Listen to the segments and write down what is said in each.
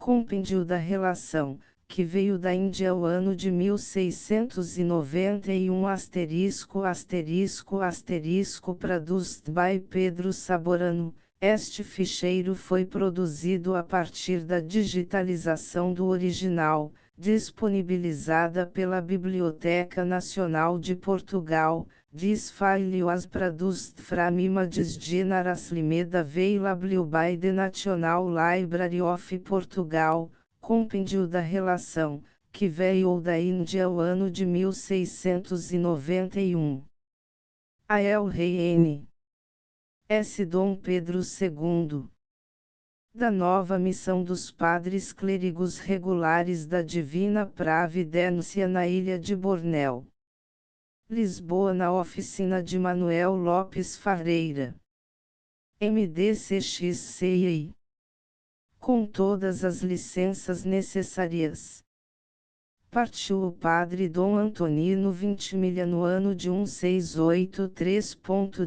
Compêndio da relação, que veio da Índia o ano de 1691 produced by Pedro Saborano. Este ficheiro foi produzido a partir da digitalização do original, disponibilizada pela Biblioteca Nacional de Portugal. This file was produced from images generously made available by the National Library of Portugal. Compêndio da relação, que veio da Índia o ano de 1691. A El Rei N. S. Dom Pedro II. Da nova missão dos padres clérigos regulares da Divina Providência na Ilha de Bornéu. Lisboa, na oficina de Manuel Lopes Ferreira. MDCXCI. Com todas as licenças necessárias. Partiu o padre Dom Antonino 20 milha no ano de 1683.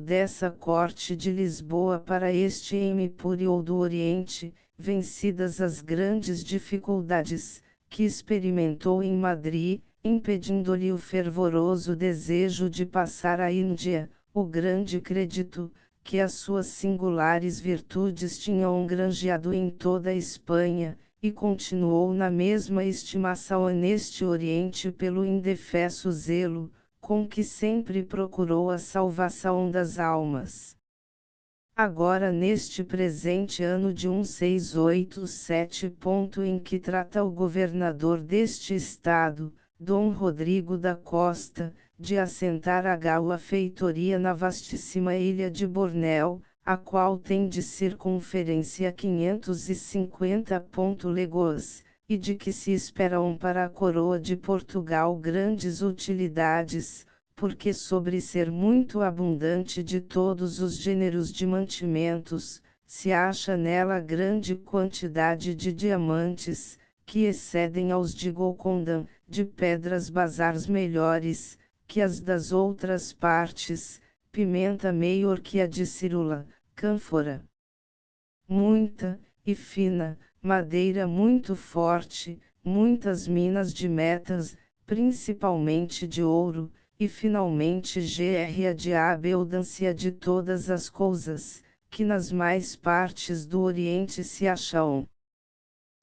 Dessa corte de Lisboa para este Empúrio do Oriente, vencidas as grandes dificuldades, que experimentou em Madrid, impedindo-lhe o fervoroso desejo de passar à Índia, o grande crédito, que as suas singulares virtudes tinham granjeado em toda a Espanha, e continuou na mesma estimação neste Oriente pelo indefesso zelo, com que sempre procurou a salvação das almas. Agora neste presente ano de 1687. Em que trata o governador deste estado, Dom Rodrigo da Costa, de assentar a feitoria na vastíssima ilha de Bornéu, a qual tem de circunferência 550 léguas, e de que se esperam para a coroa de Portugal grandes utilidades, porque sobre ser muito abundante de todos os gêneros de mantimentos, se acha nela grande quantidade de diamantes, que excedem aos de Golconda, de pedras basares melhores, que as das outras partes, pimenta maior que a de Cirula, cânfora muita, e fina, madeira muito forte, muitas minas de metas, principalmente de ouro, e finalmente a de abundância de todas as coisas, que nas mais partes do Oriente se acham.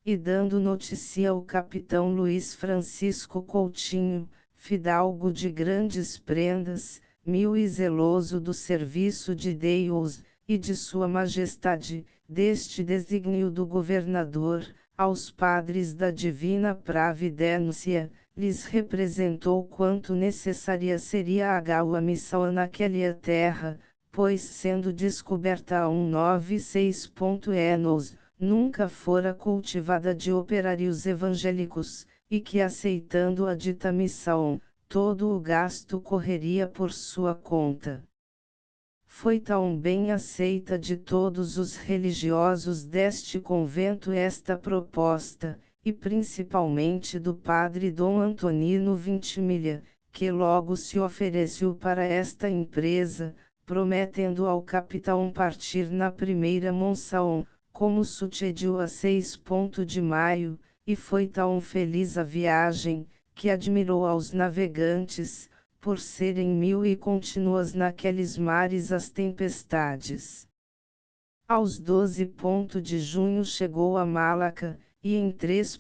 E dando notícia ao capitão Luís Francisco Coutinho, fidalgo de grandes prendas, mil e zeloso do serviço de Deus, e de sua majestade, deste desígnio do governador, aos padres da Divina Providência, lhes representou quanto necessária seria a missão naquela terra, pois sendo descoberta a 196. Enos, nunca fora cultivada de operários evangélicos, e que aceitando a dita missão, todo o gasto correria por sua conta. Foi tão bem aceita de todos os religiosos deste convento esta proposta, e principalmente do padre Dom Antonino 20 milha, que logo se ofereceu para esta empresa, prometendo ao capitão partir na primeira monção, como sucedeu a 6 de maio, e foi tão feliz a viagem, que admirou aos navegantes, por serem mil e contínuas naqueles mares as tempestades. Aos 12 de junho chegou a Malaca, e em 3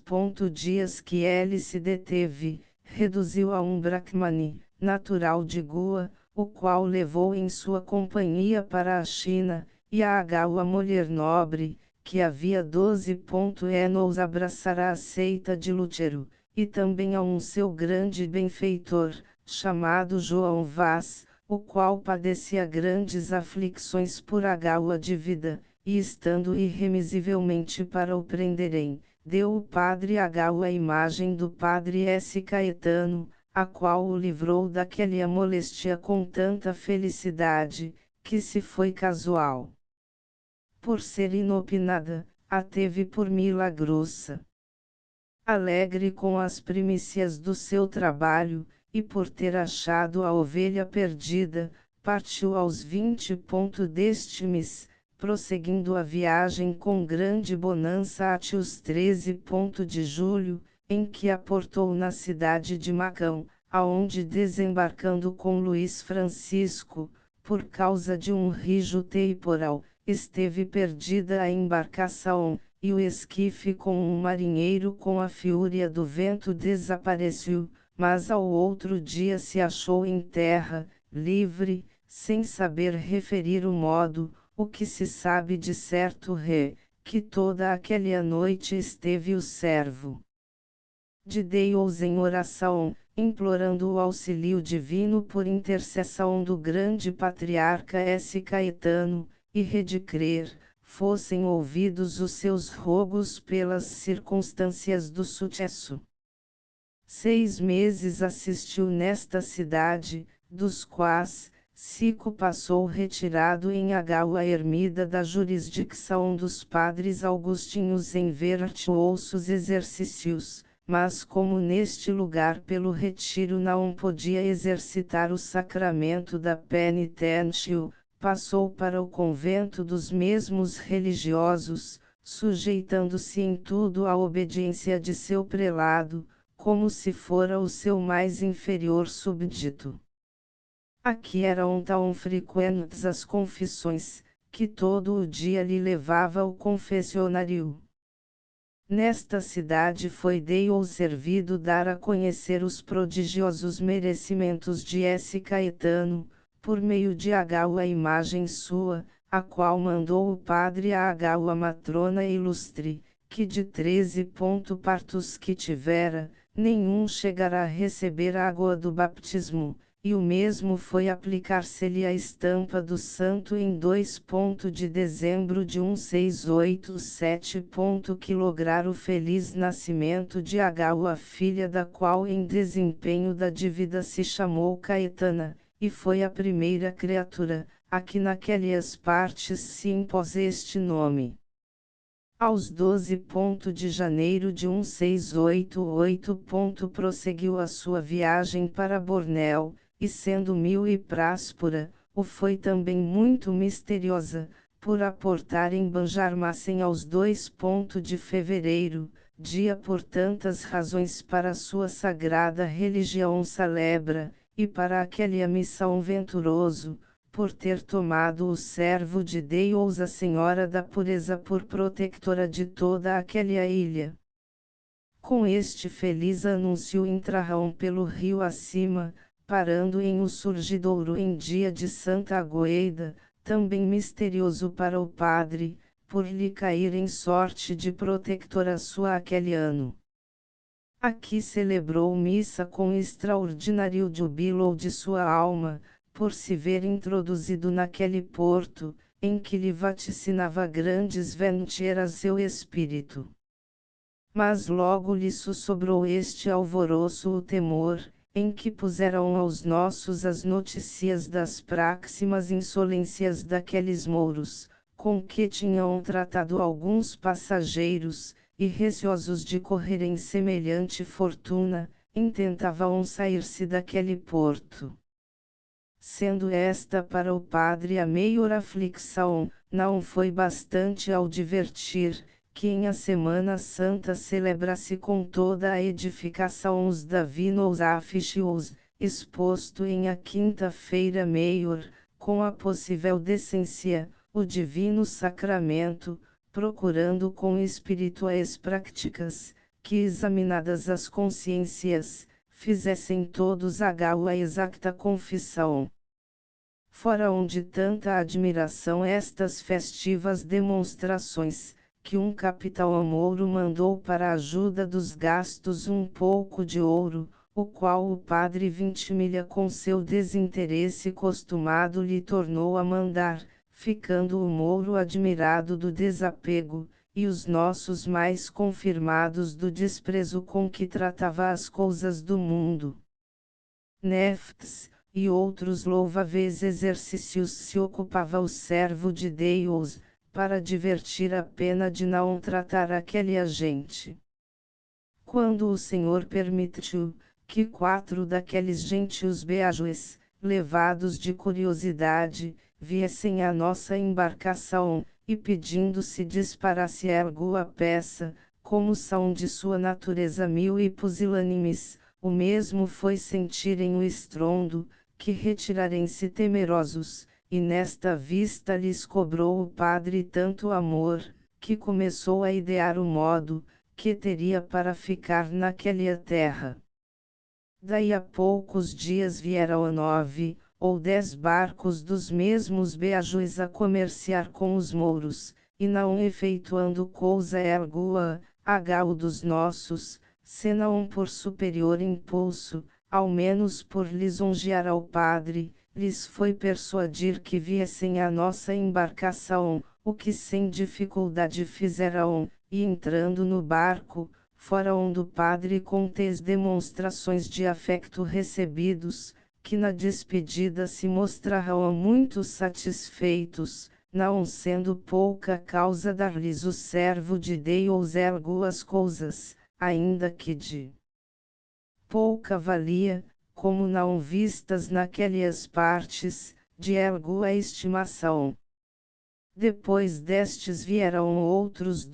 dias que ele se deteve, reduziu a um Brahmani, natural de Goa, o qual levou em sua companhia para a China, e a mulher nobre, que havia 12 anos abraçara a seita de Lutero, e também a um seu grande benfeitor, chamado João Vaz, o qual padecia grandes aflições por de vida, e estando irremisivelmente para o prenderem, deu o padre a imagem do padre S. Caetano, a qual o livrou daquela moléstia com tanta felicidade, que se foi casual. Por ser inopinada, a teve por milagrosa. Alegre com as primícias do seu trabalho, e por ter achado a ovelha perdida, partiu aos 20 deste mês, prosseguindo a viagem com grande bonança até os 13 de julho, em que aportou na cidade de Macão, aonde desembarcando com Luís Francisco, por causa de um rijo temporal, esteve perdida a embarcação, e o esquife com um marinheiro com a fúria do vento desapareceu, mas ao outro dia se achou em terra, livre, sem saber referir o modo. O que se sabe de certo que toda aquela noite esteve o servo de Deus em oração, implorando o auxílio divino por intercessão do grande patriarca S. Caetano, e de crer, fossem ouvidos os seus rogos pelas circunstâncias do sucesso. 6 meses assistiu nesta cidade, dos quais 5 passou retirado em Água ermida da jurisdição dos padres augustinhos em virtuosos exercícios, mas como neste lugar pelo retiro não podia exercitar o sacramento da penitência, passou para o convento dos mesmos religiosos, sujeitando-se em tudo à obediência de seu prelado, como se fora o seu mais inferior súbdito. Aqui eram tão frequentes as confissões, que todo o dia lhe levava ao confessionário. Nesta cidade foi Deus servido dar a conhecer os prodigiosos merecimentos de S. Caetano, por meio de Água imagem sua, a qual mandou o padre a Água matrona ilustre, que de 13 partos que tivera, nenhum chegará a receber a água do batismo, e o mesmo foi aplicar-se-lhe a estampa do santo em 2 de dezembro de 1687. Que lograr o feliz nascimento de Água filha da qual em desempenho da dívida se chamou Caetana, e foi a primeira criatura, a que naquelas partes se impôs este nome. Aos 12 de janeiro de 1688. Prosseguiu a sua viagem para Bornéu, e sendo mil e práspora, o foi também muito misteriosa, por aportar em Banjarmassen aos 2 de fevereiro, dia por tantas razões para sua sagrada religião celebra, e para aquela missão venturoso, por ter tomado o servo de Deus a Senhora da Pureza por protectora de toda aquela ilha. Com este feliz anúncio entrarão pelo rio acima, parando em o surgidouro em dia de Santa Agoeida, também misterioso para o padre, por lhe cair em sorte de protectora sua aquele ano. Aqui celebrou missa com extraordinário jubilo de sua alma, por se ver introduzido naquele porto, em que lhe vaticinava grandes venturas seu espírito. Mas logo lhe sussobrou este alvoroço o temor, em que puseram aos nossos as notícias das próximas insolências daqueles mouros, com que tinham tratado alguns passageiros, e receosos de correrem semelhante fortuna, intentavam sair-se daquele porto. Sendo esta para o padre a maior aflição, não foi bastante ao divertir, que em a Semana Santa celebra-se com toda a edificação os Divinos Officios, exposto em a quinta-feira maior, com a possível decência, o Divino Sacramento, procurando com espirituais práticas, que examinadas as consciências, fizessem todos a exacta confissão. Fora onde tanta admiração estas festivas demonstrações, que um capitão mouro mandou para a ajuda dos gastos um pouco de ouro, o qual o padre Vintimilha com seu desinteresse costumado lhe tornou a mandar, ficando o mouro admirado do desapego, e os nossos mais confirmados do desprezo com que tratava as coisas do mundo. Neftes, e outros louváveis exercícios se ocupava o servo de Deus, para divertir a pena de não tratar aquela gente. Quando o Senhor permitiu, que 4 daqueles gentios beajues, levados de curiosidade, viessem à nossa embarcação, e pedindo se disparasse ergo a peça, como são de sua natureza mil e pusilânimes, o mesmo foi sentirem o estrondo, que retirarem-se temerosos, e nesta vista lhes cobrou o padre tanto amor, que começou a idear o modo, que teria para ficar naquela terra. Daí a poucos dias vieram 9 ou 10 barcos dos mesmos beajuis a comerciar com os mouros, e não efeituando coisa ergua, o dos nossos, senão por superior impulso, ao menos por lisonjear ao padre, lhes foi persuadir que viessem à nossa embarcação, o que sem dificuldade fizeram, e entrando no barco, foram do padre com tais demonstrações de afeto recebidos, que na despedida se mostraram muito satisfeitos, não sendo pouca causa dar-lhes o servo de Deus ergo as coisas, ainda que de pouca valia, como não vistas naquelas partes, de ergo a estimação. Depois destes vieram outros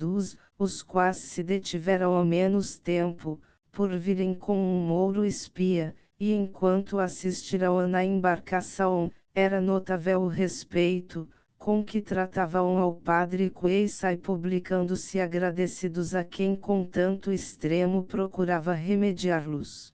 os quais se detiveram ao menos tempo, por virem com um mouro espia, e enquanto assistiram na embarcação, era notável o respeito, com que tratavam ao padre Coeissai, publicando-se agradecidos a quem com tanto extremo procurava remediá-los.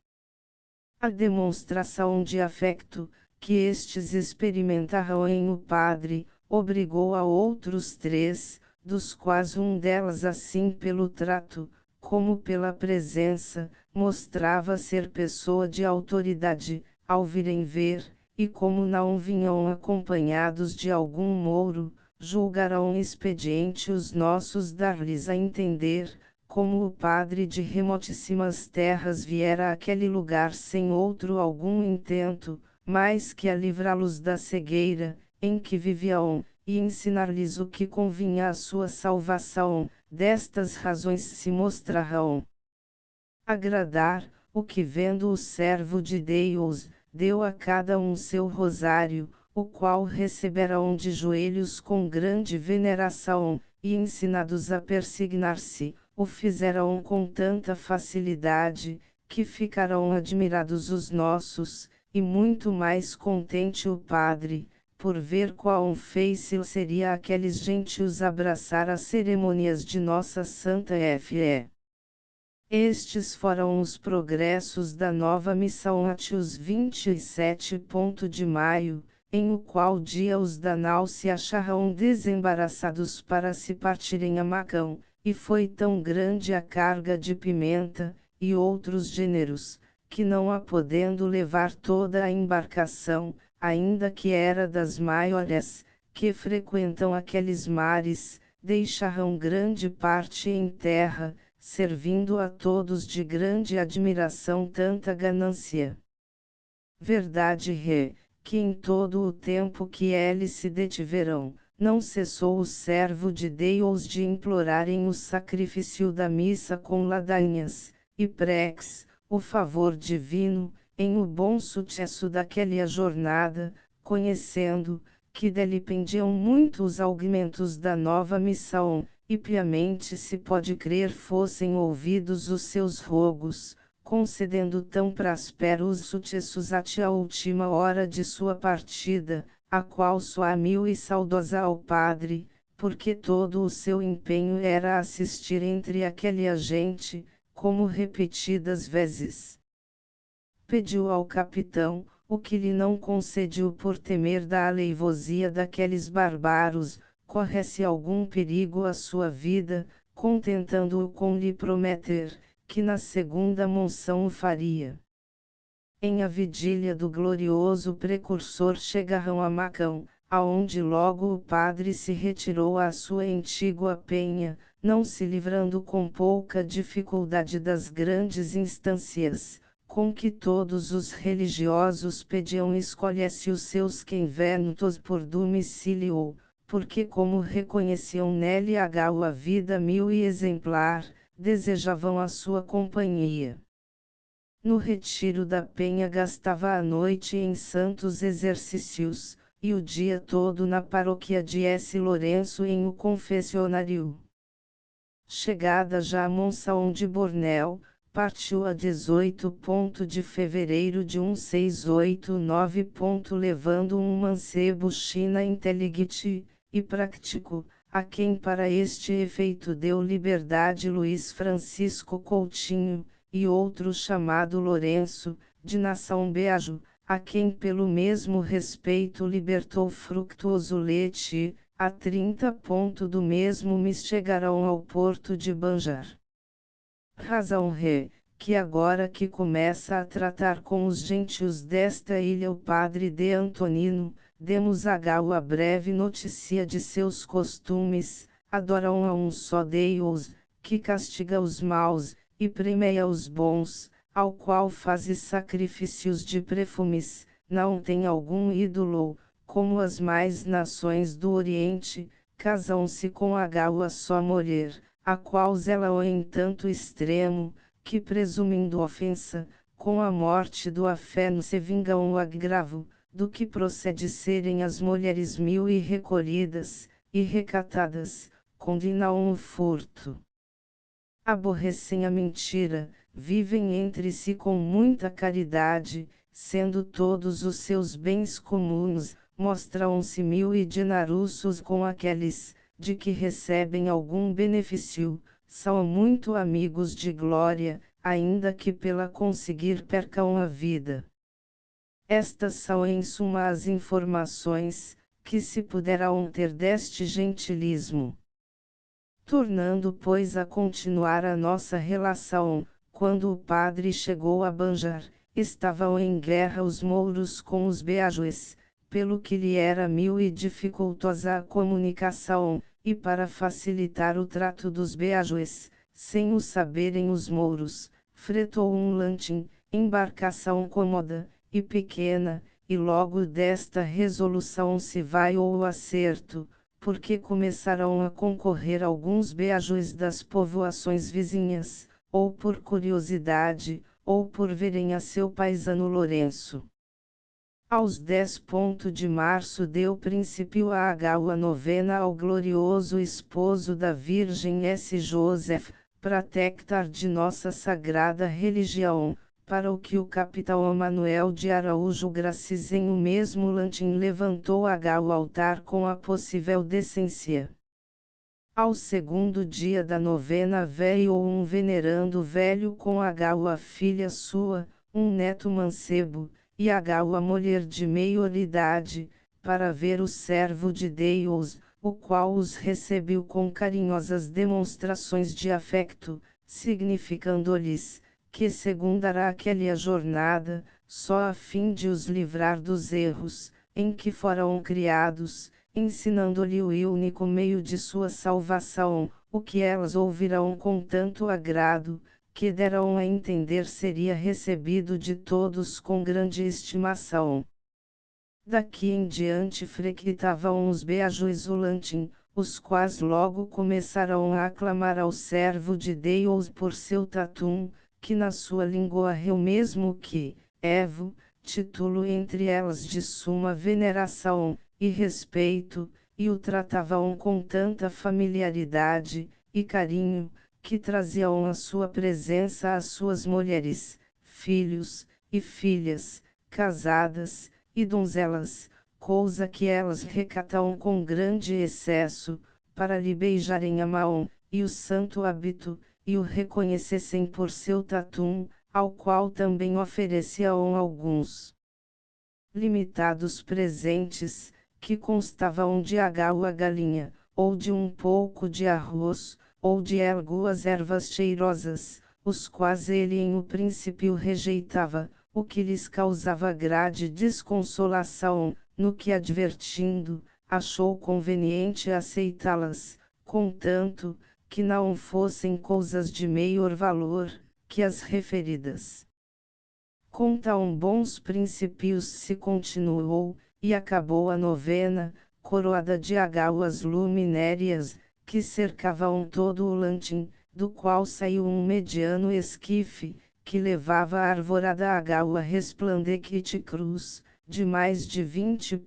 A demonstração de afeto, que estes experimentaram em o padre, obrigou a outros 3, dos quais um delas assim pelo trato, como pela presença, mostrava ser pessoa de autoridade, ao virem ver, e como não vinham acompanhados de algum mouro, julgaram expediente os nossos dar-lhes a entender, como o padre de remotíssimas terras viera àquele lugar sem outro algum intento, mais que a livrá-los da cegueira, em que viviam, e ensinar-lhes o que convinha à sua salvação, destas razões se mostrarão agradar, o que vendo o servo de Deus, deu a cada um seu rosário, o qual receberão de joelhos com grande veneração, e ensinados a persignar-se, o fizeram com tanta facilidade, que ficarão admirados os nossos, e muito mais contente o padre, por ver quão fácil seria aqueles gentios abraçar as cerimônias de nossa Santa Fé. Estes foram os progressos da nova missão até os 27 de maio, em o qual dia os da nau se acharam desembaraçados para se partirem a Macão, e foi tão grande a carga de pimenta, e outros gêneros, que não a podendo levar toda a embarcação, ainda que era das maiores, que frequentam aqueles mares, deixaram grande parte em terra, servindo a todos de grande admiração tanta ganância. Verdade é, que em todo o tempo que eles se detiveram, não cessou o servo de Deus de implorarem o sacrifício da missa com ladainhas, e preces, o favor divino, em o bom sucesso daquela jornada, conhecendo, que dele pendiam muito os aumentos da nova missão, e piamente se pode crer fossem ouvidos os seus rogos, concedendo tão prosperos sucessos até a última hora de sua partida, a qual só amiu e saudosa ao padre, porque todo o seu empenho era assistir entre aquela gente, como repetidas vezes pediu ao capitão, o que lhe não concediu por temer da aleivosia daqueles bárbaros, corre-se algum perigo à sua vida, contentando-o com lhe prometer, que na segunda monção o faria. Em a vigília do glorioso precursor chegaram a Macão, aonde logo o padre se retirou à sua antiga penha, não se livrando com pouca dificuldade das grandes instâncias, com que todos os religiosos pediam escolhesse os seus conventos por domicílio, porque como reconheciam nele a vida mil e exemplar, desejavam a sua companhia. No retiro da penha gastava a noite em santos exercícios, e o dia todo na paróquia de S. Lourenço em o confessionário. Chegada já a Monção de Bornéu, partiu a 18 de fevereiro de 1689. Levando um mancebo China inteligente e prático, a quem para este efeito deu liberdade Luís Francisco Coutinho, e outro chamado Lourenço, de nação Beajo, a quem pelo mesmo respeito libertou Fructuoso Leite, a 30 do mesmo mês chegarão ao porto de Banjar. Razão re, que agora que começa a tratar com os gentios desta ilha o padre de Antonino, demos a breve notícia de seus costumes, adoram a um só Deus, que castiga os maus, e premia os bons, ao qual faz sacrifícios de perfumes, não tem algum ídolo, como as mais nações do Oriente, casam-se com a só morrer, a qual zelam em tanto extremo, que presumindo ofensa, com a morte do afé se vingam o agravo, do que procede serem as mulheres mil e recolhidas, e recatadas, condenam o furto. Aborrecem a mentira, vivem entre si com muita caridade, sendo todos os seus bens comuns, mostram-se mil e dinaruços com aqueles, de que recebem algum benefício, são muito amigos de glória, ainda que pela conseguir percam a vida. Estas são em suma as informações, que se puderão ter deste gentilismo. Tornando pois a continuar a nossa relação, quando o padre chegou a Banjar, estavam em guerra os mouros com os beajues, pelo que lhe era mil e dificultosa a comunicação, e para facilitar o trato dos beajues, sem o saberem os mouros, fretou um lantim, embarcação cômoda, e pequena, e logo desta resolução se vai o acerto, porque começarão a concorrer alguns beajues das povoações vizinhas, ou por curiosidade, ou por verem a seu paisano Lourenço. Aos 10 de março deu princípio a novena ao glorioso esposo da Virgem S. Joseph, protector de nossa sagrada religião, para o que o capitão Manuel de Araújo Gracis em o mesmo lantim levantou o altar com a possível decência. Ao segundo dia da novena veio um venerando velho com a filha sua, um neto mancebo, e a mulher de maioridade, para ver o servo de Deus, o qual os recebeu com carinhosas demonstrações de afecto, significando-lhes, que segundará aquela jornada, só a fim de os livrar dos erros, em que foram criados, ensinando-lhe o único meio de sua salvação, o que elas ouvirão com tanto agrado, que deram a entender seria recebido de todos com grande estimação. Daqui em diante frequentavam os beajues o lantim, os quais logo começaram a aclamar ao servo de Deus por seu tatum, que na sua língua é o mesmo que, Evo, título entre elas de suma veneração, e respeito, e o tratavam com tanta familiaridade, e carinho, que traziam à sua presença as suas mulheres, filhos, e filhas, casadas, e donzelas, coisa que elas recatam com grande excesso, para lhe beijarem a mão, e o santo hábito, e o reconhecessem por seu tatum, ao qual também ofereciam alguns limitados presentes, que constavam de a galinha, ou de um pouco de arroz, ou de algumas ervas cheirosas, os quais ele em o princípio rejeitava, o que lhes causava grande desconsolação, no que advertindo, achou conveniente aceitá-las, contanto, que não fossem coisas de maior valor, que as referidas. Com tão bons princípios se continuou, e acabou a novena, coroada de águas luminérias, que cercavam todo o lantim, do qual saiu um mediano esquife, que levava a arvorada água resplandecente cruz, de mais de 20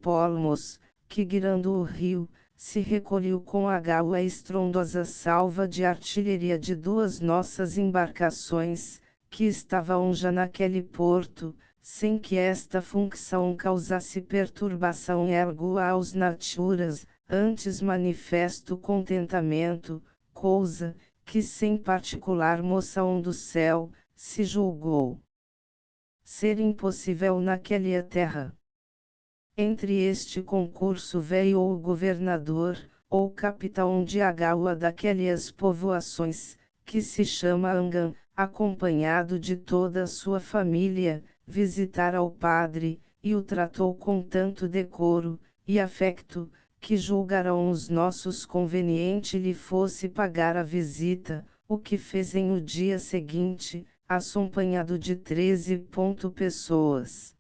palmos, que guiando o rio, se recolheu com a estrondosa salva de artilharia de duas nossas embarcações, que estavam já naquele porto, sem que esta função causasse perturbação ergo aos naturas, antes manifesto contentamento, coisa, que sem particular moção do céu, se julgou ser impossível naquela terra. Entre este concurso veio o governador, ou capitão de Agawa daquelas povoações, que se chama Angan, acompanhado de toda a sua família, visitar ao padre, e o tratou com tanto decoro e afecto, que julgaram os nossos conveniente lhe fosse pagar a visita, o que fez em o dia seguinte, acompanhado de 13 pessoas.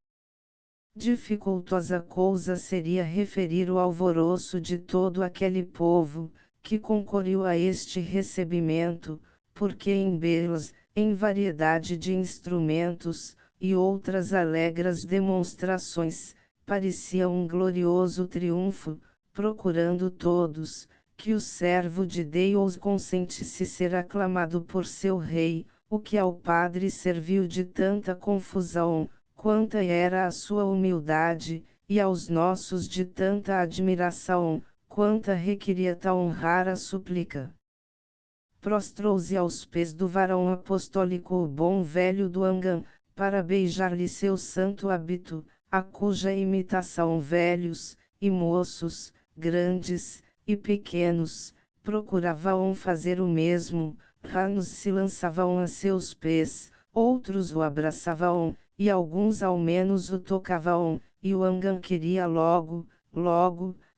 Dificultosa coisa seria referir o alvoroço de todo aquele povo, que concorreu a este recebimento, porque em belas, em variedade de instrumentos, e outras alegres demonstrações, parecia um glorioso triunfo, procurando todos, que o servo de Deus consentisse ser aclamado por seu rei, o que ao padre serviu de tanta confusão, quanta era a sua humildade, e aos nossos de tanta admiração, quanta requeria tão rara súplica. Prostrou-se aos pés do varão apostólico o bom velho do Angan, para beijar-lhe seu santo hábito, a cuja imitação velhos, e moços, grandes, e pequenos, procuravam fazer o mesmo, ranos se lançavam a seus pés, outros o abraçavam, e alguns ao menos o tocavam, e o Angan queria logo,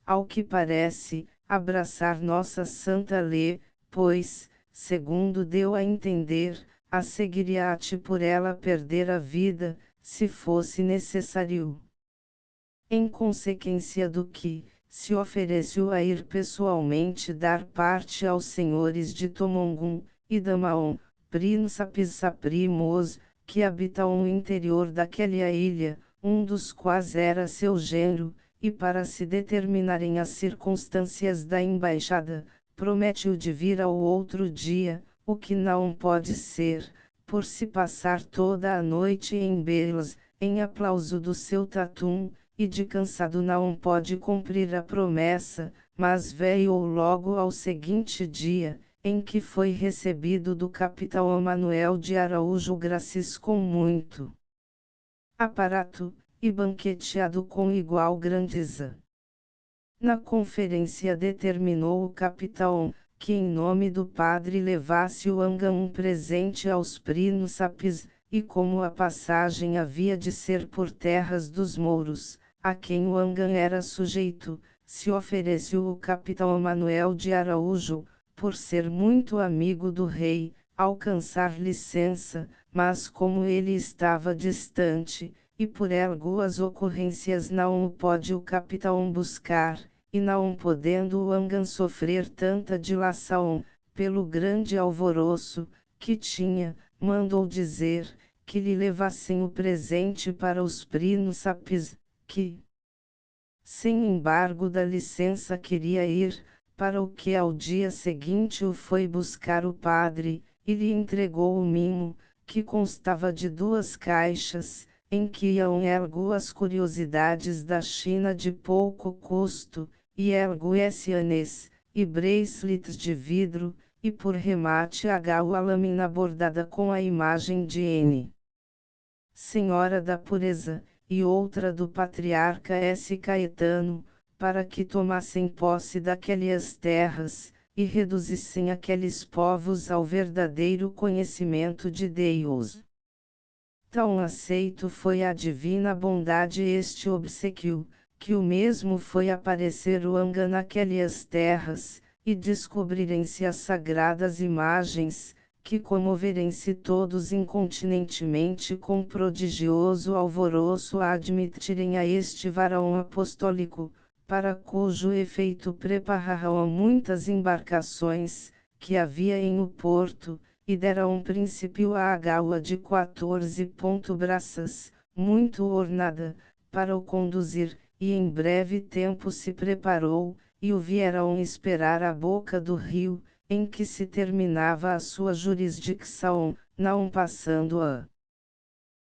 ao que parece, abraçar nossa Santa Lê, pois, segundo deu a entender, a seguiria-te por ela perder a vida, se fosse necessário. Em consequência do que, se ofereceu a ir pessoalmente dar parte aos senhores de Tomongum, e Damaon, príncipes primos, que habitam o interior daquela ilha, um dos quais era seu genro, e para se determinarem as circunstâncias da embaixada, promete-o de vir ao outro dia, o que não pode ser, por se passar toda a noite em belas, em aplauso do seu tatum, e de cansado não pode cumprir a promessa, mas veio logo ao seguinte dia, em que foi recebido do capitão Manuel de Araújo Gracis com muito aparato, e banqueteado com igual grandeza. Na conferência determinou o capitão, que em nome do padre levasse o Angan um presente aos príncipes, e como a passagem havia de ser por terras dos mouros, a quem o Angan era sujeito, se ofereceu o capitão Manuel de Araújo, por ser muito amigo do rei, alcançar licença, mas como ele estava distante, e por algumas ocorrências não o pode o capitão buscar, e não podendo o Angan sofrer tanta dilação, pelo grande alvoroço, que tinha, mandou dizer, que lhe levassem o presente para os príncipes, que, sem embargo da licença queria ir, para o que ao dia seguinte o foi buscar o padre, e lhe entregou o mimo, que constava de 2 caixas, em que iam as curiosidades da China de pouco custo, e anéis, e bracelets de vidro, e por remate a lâmina bordada com a imagem de N. Senhora da Pureza, e outra do patriarca S. Caetano, para que tomassem posse daquelas terras, e reduzissem aqueles povos ao verdadeiro conhecimento de Deus. Tão aceito foi a divina bondade este obsequio, que o mesmo foi aparecer o Angan naquelas terras, e descobrirem-se as sagradas imagens, que comoverem-se todos incontinentemente com prodigioso alvoroço a admitirem a este varão apostólico, para cujo efeito prepararam muitas embarcações, que havia em o porto, e deram princípio à gaua de 14 braças, muito ornada, para o conduzir, e em breve tempo se preparou, e o vieram esperar à boca do rio, em que se terminava a sua jurisdicção, não passando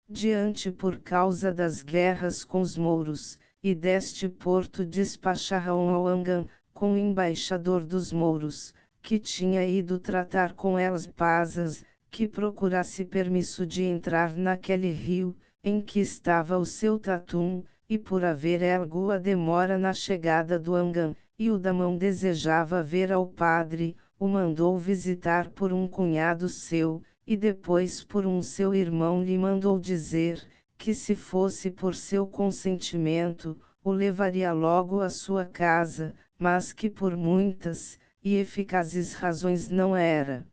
diante por causa das guerras com os mouros, e deste porto despacharam ao Angan, com o embaixador dos mouros, que tinha ido tratar com elas pazes, que procurasse permisso de entrar naquele rio, em que estava o seu tatum, e por haver alguma demora na chegada do Angan, e o Damão desejava ver ao padre, o mandou visitar por um cunhado seu, e depois por um seu irmão lhe mandou dizer, que se fosse por seu consentimento, o levaria logo à sua casa, mas que por muitas, e eficazes razões não era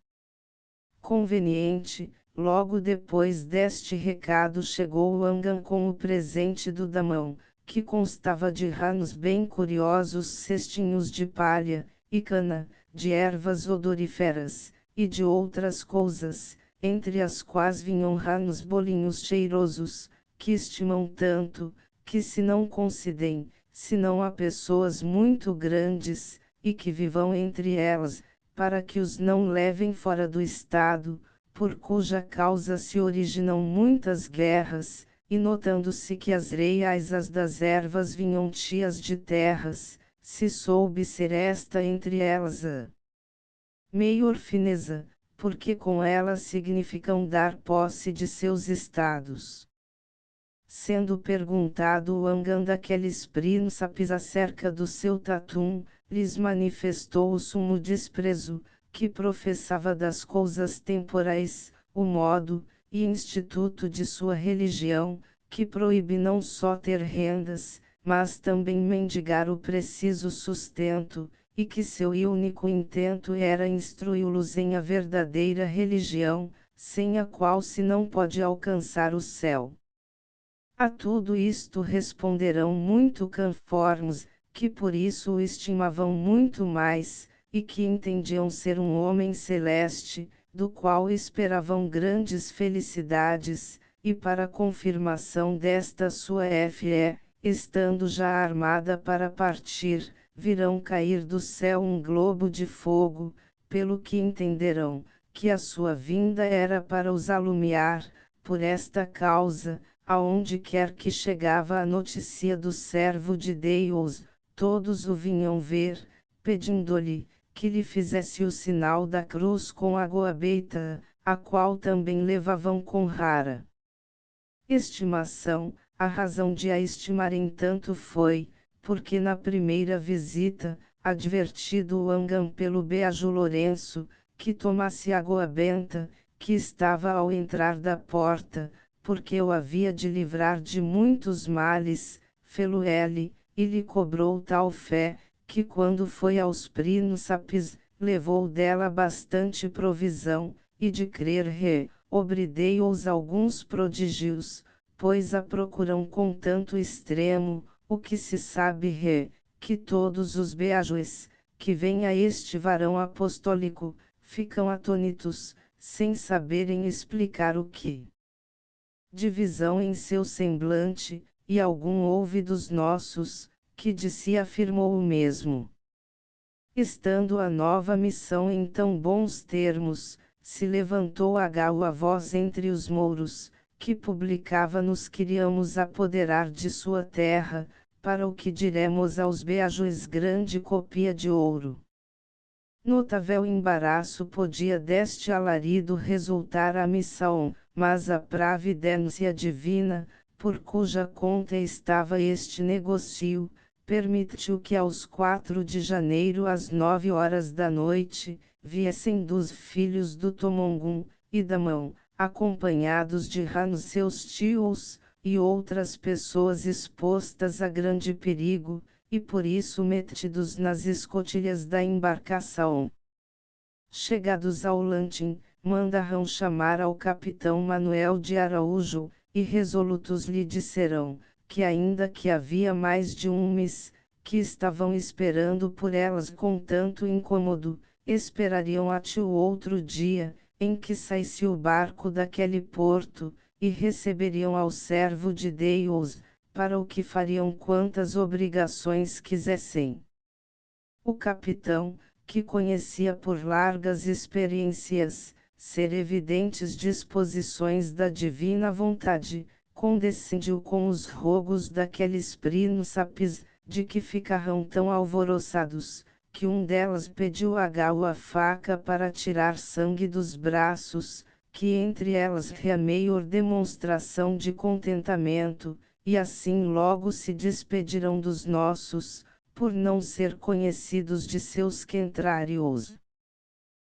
conveniente. Logo depois deste recado chegou o Angan com o presente do Damão, que constava de ranos bem curiosos, cestinhos de palha, e cana, de ervas odoríferas, e de outras coisas, entre as quais vinham ranos bolinhos cheirosos, que estimam tanto, que se não concedem, senão a pessoas muito grandes, e que vivam entre elas, para que os não levem fora do estado, por cuja causa se originam muitas guerras, e notando-se que as reias das ervas vinham cheias de terras, se soube ser esta entre elas a maior fineza, porque com elas significam dar posse de seus estados. Sendo perguntado o Angan daqueles príncipes acerca do seu tatum, lhes manifestou o sumo desprezo, que professava das coisas temporais, o modo e instituto de sua religião, que proíbe não só ter rendas, mas também mendigar o preciso sustento, e que seu único intento era instruí-los em a verdadeira religião, sem a qual se não pode alcançar o céu. A tudo isto responderão muito conformes, que por isso o estimavam muito mais, e que entendiam ser um homem celeste, do qual esperavam grandes felicidades, e para confirmação desta sua fé, estando já armada para partir, virão cair do céu um globo de fogo, pelo que entenderão, que a sua vinda era para os alumiar. Por esta causa, aonde quer que chegava a notícia do servo de Deus, todos o vinham ver, pedindo-lhe, que lhe fizesse o sinal da cruz com a goabeita, a qual também levavam com rara estimação. A razão de a estimarem tanto foi, porque na primeira visita, advertido o Angan pelo Beajo Lourenço, que tomasse a goabenta, que estava ao entrar da porta, porque o havia de livrar de muitos males, fê-lo ele, e lhe cobrou tal fé, que quando foi aos príncipes, levou dela bastante provisão, e de crer obridei-os alguns prodígios, pois a procuram com tanto extremo, o que se sabe que todos os beajues, que vêm a este varão apostólico, ficam atônitos, sem saberem explicar o que. Divisão em seu semblante, e algum houve dos nossos, que de si afirmou o mesmo. Estando a nova missão em tão bons termos, se levantou a voz entre os mouros, que publicava nos queríamos apoderar de sua terra, para o que diremos aos beajues grande copia de ouro. Notável embaraço podia deste alarido resultar a missão, mas a pravidência divina, por cuja conta estava este negocio, permitiu que aos 4 de janeiro às 9 horas da noite, viessem dos filhos do Tomongum, e Damão, acompanhados de Ranos seus tios, e outras pessoas expostas a grande perigo, e por isso metidos nas escotilhas da embarcação. Chegados ao Lantim, mandaram chamar ao capitão Manuel de Araújo, e resolutos lhe disseram, que ainda que havia mais de um mês, que estavam esperando por elas com tanto incômodo, esperariam até o outro dia, em que saísse o barco daquele porto, e receberiam ao servo de Deus, para o que fariam quantas obrigações quisessem. O capitão, que conhecia por largas experiências, ser evidentes disposições da divina vontade, condescendiu com os rogos daqueles príncipes, de que ficaram tão alvoroçados, que um delas pediu a Galo a faca para tirar sangue dos braços, que entre elas reameior demonstração de contentamento, e assim logo se despediram dos nossos, por não ser conhecidos de seus quentrários.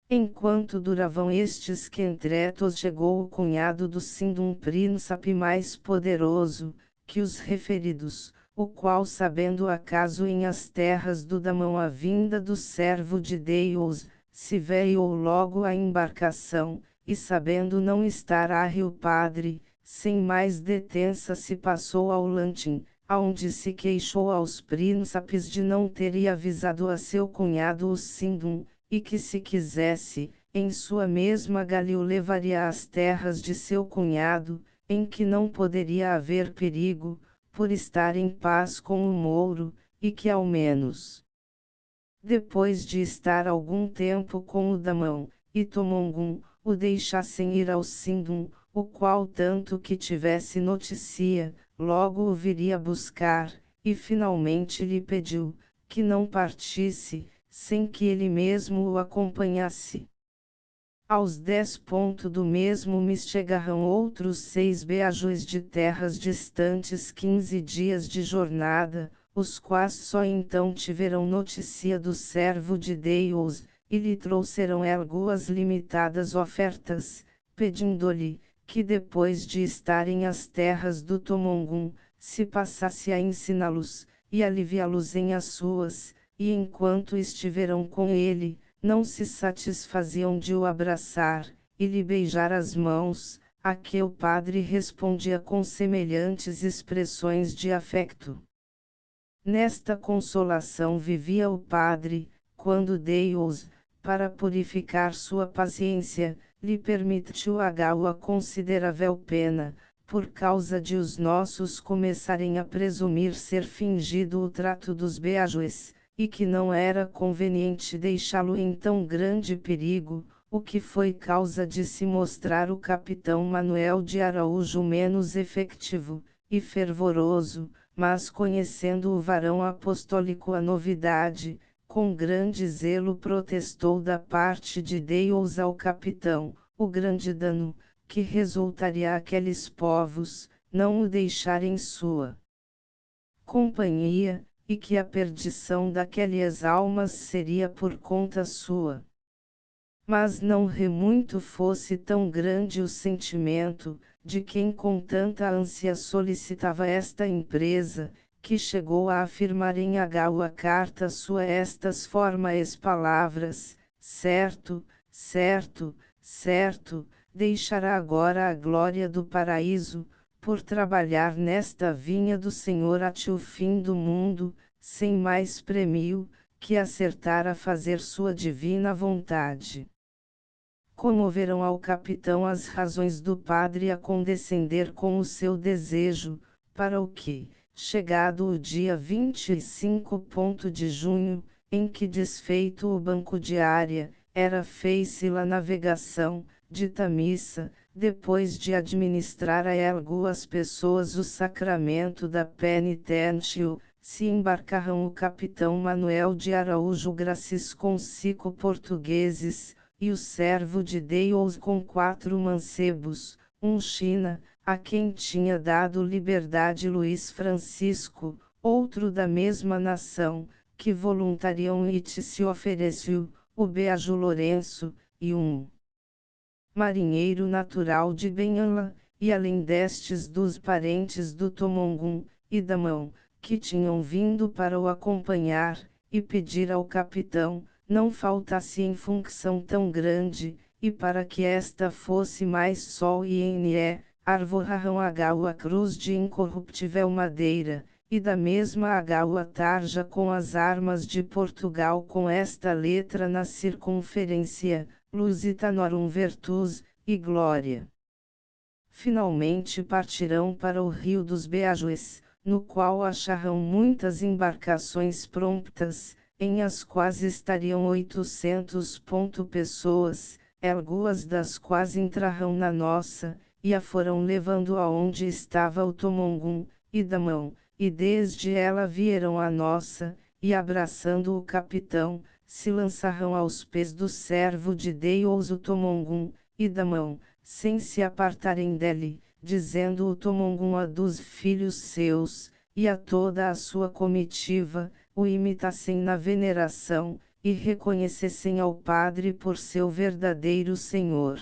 Enquanto duravam estes quentretos, chegou o cunhado do Sindum, príncipe mais poderoso, que os referidos, o qual, sabendo acaso em as terras do Damão a vinda do servo de Deus, se veio logo à embarcação, e sabendo não estar o padre, sem mais detença se passou ao Lantim, aonde se queixou aos príncipes de não ter avisado a seu cunhado o Sindum, e que se quisesse, em sua mesma galha o levaria às terras de seu cunhado, em que não poderia haver perigo, por estar em paz com o mouro, e que ao menos, depois de estar algum tempo com o Damão, e Tomongum, o deixassem ir ao Sindum, o qual tanto que tivesse notícia, logo o viria buscar, e finalmente lhe pediu, que não partisse, sem que ele mesmo o acompanhasse. Aos 10 do mesmo mês chegaram outros 6 viajantes de terras distantes 15 dias de jornada, os quais só então tiveram notícia do servo de Deus, e lhe trouxeram algumas limitadas ofertas, pedindo-lhe, que depois de estarem as terras do Tomongum, se passasse a ensiná-los, e aliviá-los em as suas, e enquanto estiveram com ele, não se satisfaziam de o abraçar, e lhe beijar as mãos, a que o padre respondia com semelhantes expressões de afecto. Nesta consolação vivia o padre, quando Deus, para purificar sua paciência, lhe permitiu a considerável pena, por causa de os nossos começarem a presumir ser fingido o trato dos beajues, e que não era conveniente deixá-lo em tão grande perigo, o que foi causa de se mostrar o capitão Manuel de Araújo menos efetivo e fervoroso, mas conhecendo o varão apostólico a novidade, com grande zelo protestou da parte de Deus ao capitão, o grande dano, que resultaria àqueles povos, não o deixarem sua companhia, e que a perdição daquelas almas seria por conta sua. Mas não muito fosse tão grande o sentimento, de quem com tanta ânsia solicitava esta empresa, que chegou a afirmar em a carta sua estas formas palavras: certo, certo, certo, deixará agora a glória do paraíso, por trabalhar nesta vinha do Senhor até o fim do mundo, sem mais prêmio, que acertar a fazer sua divina vontade. Comoveram ao capitão as razões do padre a condescender com o seu desejo, para o que, chegado o dia 25 de junho, em que desfeito o banco de área, era fez-se-la navegação, dita missa, depois de administrar a algumas pessoas o sacramento da penitência, se embarcaram o capitão Manuel de Araújo Gracis com 5 portugueses, e o servo de Deus com 4 mancebos, um China, a quem tinha dado liberdade Luís Francisco, outro da mesma nação, que voluntariam e se ofereceu, o Beajo Lourenço, e um marinheiro natural de Benhala, e além destes dos parentes do Tomongum, e Damão, que tinham vindo para o acompanhar, e pedir ao capitão, não faltasse em função tão grande, e para que esta fosse mais sol e arvoraram a cruz de incorruptível madeira, e da mesma a tarja com as armas de Portugal com esta letra na circunferência, Lusitanorum Virtus, e Glória. Finalmente partirão para o Rio dos Beajues, no qual acharão muitas embarcações promptas, em as quais estariam 800 pessoas, algumas das quais entrarão na nossa, e a foram levando aonde estava o Tomongum, e da mão, e desde ela vieram a nossa, e abraçando o capitão, se lançarão aos pés do servo de Deus o Tomongum, e da mão, sem se apartarem dele, dizendo o Tomongum a dos filhos seus, e a toda a sua comitiva, o imitassem na veneração, e reconhecessem ao Padre por seu verdadeiro Senhor.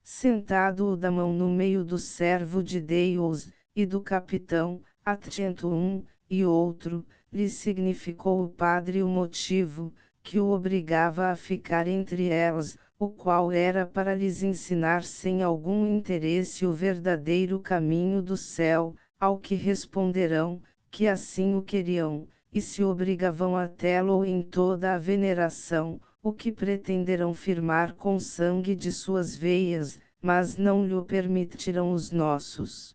Sentado o da mão no meio do servo de Deus, e do capitão, atento um, e outro, lhe significou o Padre o motivo, que o obrigava a ficar entre elas, o qual era para lhes ensinar sem algum interesse o verdadeiro caminho do céu, ao que responderão, que assim o queriam, e se obrigavam a tê-lo em toda a veneração, o que pretenderão firmar com sangue de suas veias, mas não lhe permitirão os nossos.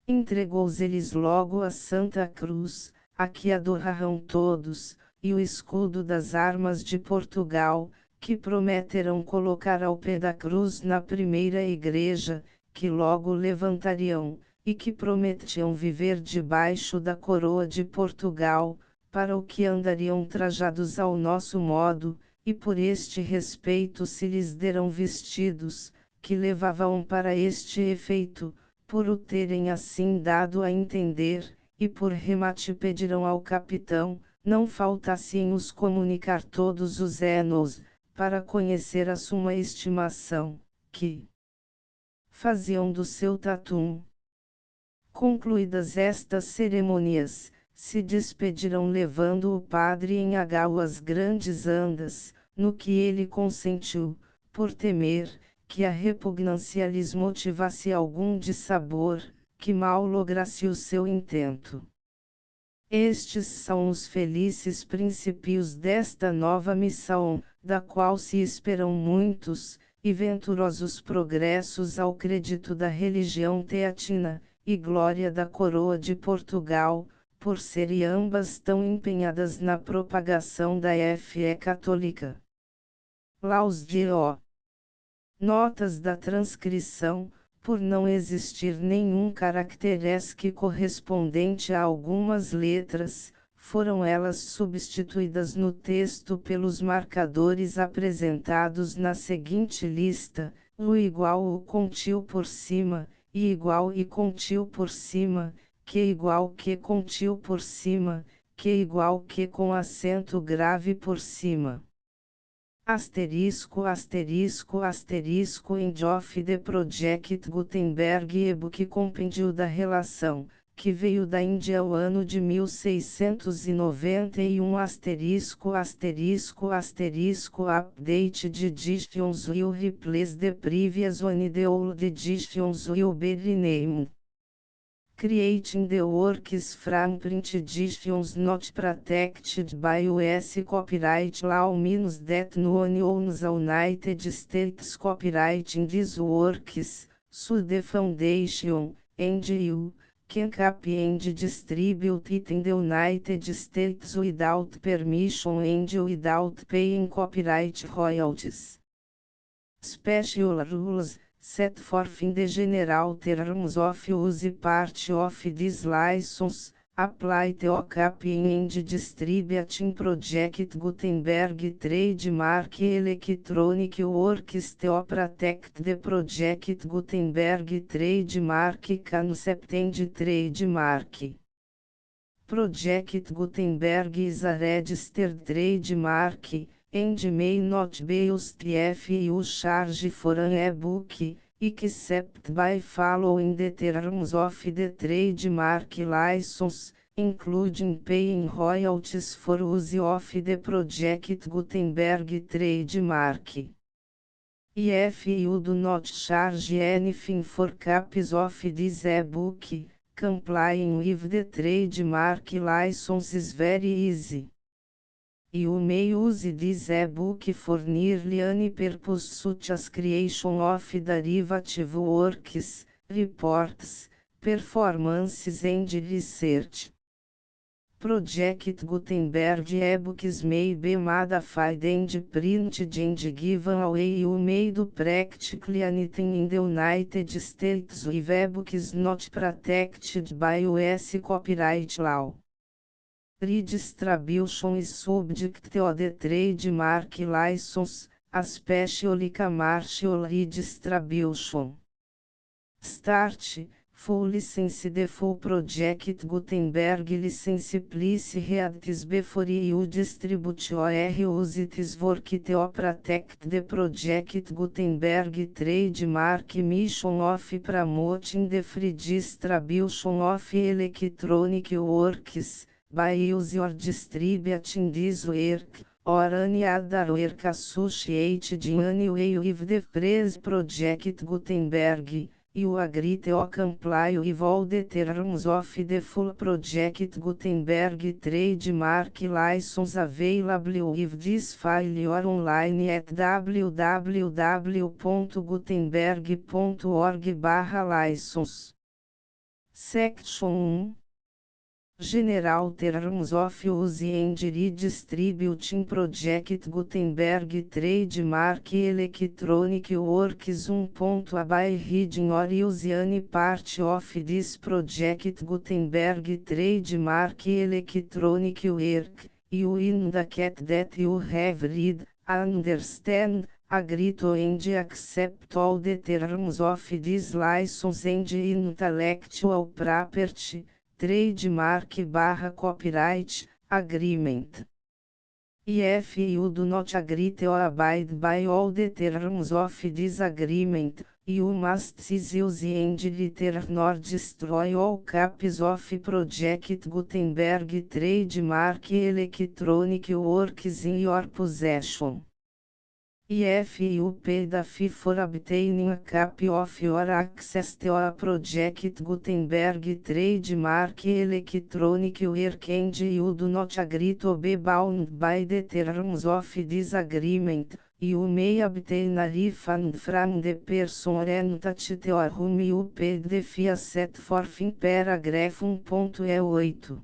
Entregou-lhes logo a Santa Cruz, a que adorarão todos, e o escudo das armas de Portugal, que prometerão colocar ao pé da cruz na primeira igreja, que logo levantariam, e que prometiam viver debaixo da coroa de Portugal, para o que andariam trajados ao nosso modo, e por este respeito se lhes deram vestidos, que levavam para este efeito, por o terem assim dado a entender, e por remate pedirão ao capitão, não faltassem os comunicar todos os enos, para conhecer a suma estimação, que faziam do seu tatum. Concluídas estas cerimônias, se despediram levando o padre em agáuas grandes andas, no que ele consentiu, por temer, que a repugnância lhes motivasse algum dissabor, que mal lograsse o seu intento. Estes são os felices princípios desta nova missão, da qual se esperam muitos, e venturosos progressos ao crédito da religião teatina, e glória da coroa de Portugal, por serem ambas tão empenhadas na propagação da fé católica. Laus de O. Notas da transcrição, por não existir nenhum caracteresque correspondente a algumas letras, foram elas substituídas no texto pelos marcadores apresentados na seguinte lista: o igual o contil por cima, e igual e contil por cima, que igual que contil por cima, que igual que com acento grave por cima. Asterisco asterisco asterisco End of the Project Gutenberg e-book compêndio da relação, que veio da Índia o ano de 1691 asterisco asterisco asterisco update de editions will replace the previous one the old editions will be renamed. Creating the works from print editions not protected by US copyright law means that no one owns the United States copyright in these works, so the foundation, and you, can copy and distribute it in the United States without permission and without paying copyright royalties. Special rules set forth in the general terms of use part of this license, apply to copying and distributing Project Gutenberg trademark electronic works to protect the Project Gutenberg trademark concept and trademark. Project Gutenberg is a registered trademark, and may not be used if you charge for an e-book, except by following the terms of the trademark license, including paying royalties for use of the Project Gutenberg trademark. If you do not charge anything for copies of this e-book, complying with the trademark license is very easy. You may use this e-book for nearly any purpose such as creation of derivative works, reports, Performances and Research. Project Gutenberg e-books may be modified and printed and given away. You may do practically anything in the United States with e-books not protected by US copyright law. Redistribution is subject to the trademark license, especially commercial redistribution. Start. Full license. The full Project Gutenberg license please read this before you distribute or use this work to protect the Project Gutenberg trademark mission of promoting the free distribution of electronic works, by use or distributing this work, or any other work associated in any way with the phrase Project Gutenberg. You agree to comply with all the terms of the full Project Gutenberg trademark license available with this file or online at www.gutenberg.org/license. Section 1. General Terms of Use and Redistributing Project Gutenberg Trademark Electronic Works. 1. By reading or use any part of this Project Gutenberg Trademark Electronic Work, you indicate that you have read, understand, agree to and accept all the terms of this license and intellectual property, trademark/copyright, agreement. If you do not agree or abide by all the terms of this agreement, you must cease use and return or destroy all copies of Project Gutenberg trademark electronic works in your possession. If you paid a fee for obtaining a copy of your access to a Project Gutenberg trademark electronic work and you do not agree to be bound by the terms of this agreement, you may obtain a refund from the person or entity to whom you paid the fee set forth in paragraph 1.8.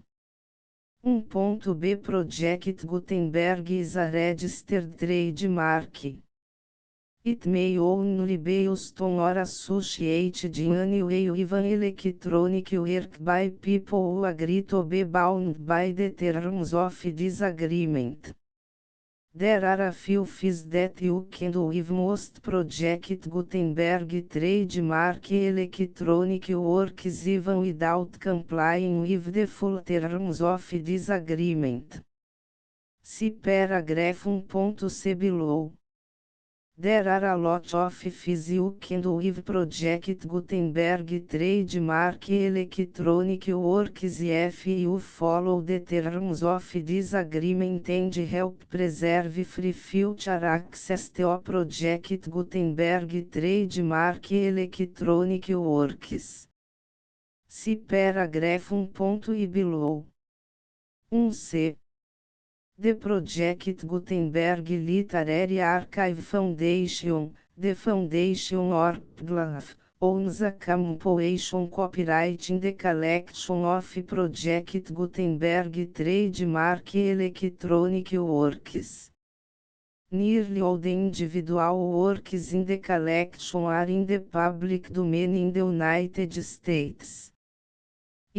1.b Project Gutenberg is a registered trademark. It may only be used on or associated in any way with an electronic work by people who agree to be bound by the terms of this agreement. There are a few fees that you can do with most Project Gutenberg trademark electronic works even without complying with the full terms of this agreement. See paragraph 1.c below. There are a lot of fees you can do with Project Gutenberg trademark electronic works if you follow the terms of this agreement and help preserve free future access to Project Gutenberg trademark electronic works. See paragraph 1.i below. 1c. The Project Gutenberg Literary Archive Foundation, the foundation or PGLAF, owns a compilation copyright in the collection of Project Gutenberg trademark electronic works. Nearly all the individual works in the collection are in the public domain in the United States.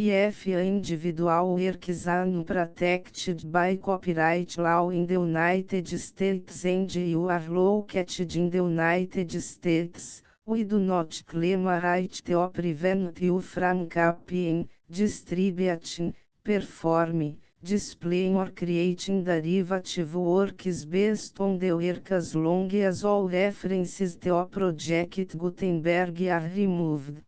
If individual works are protected by copyright law in the United States and you are located in the United States, we do not claim a right to prevent you from copying, distributing, performing, displaying or creating derivative works based on the work as long as all references to Project Gutenberg are removed.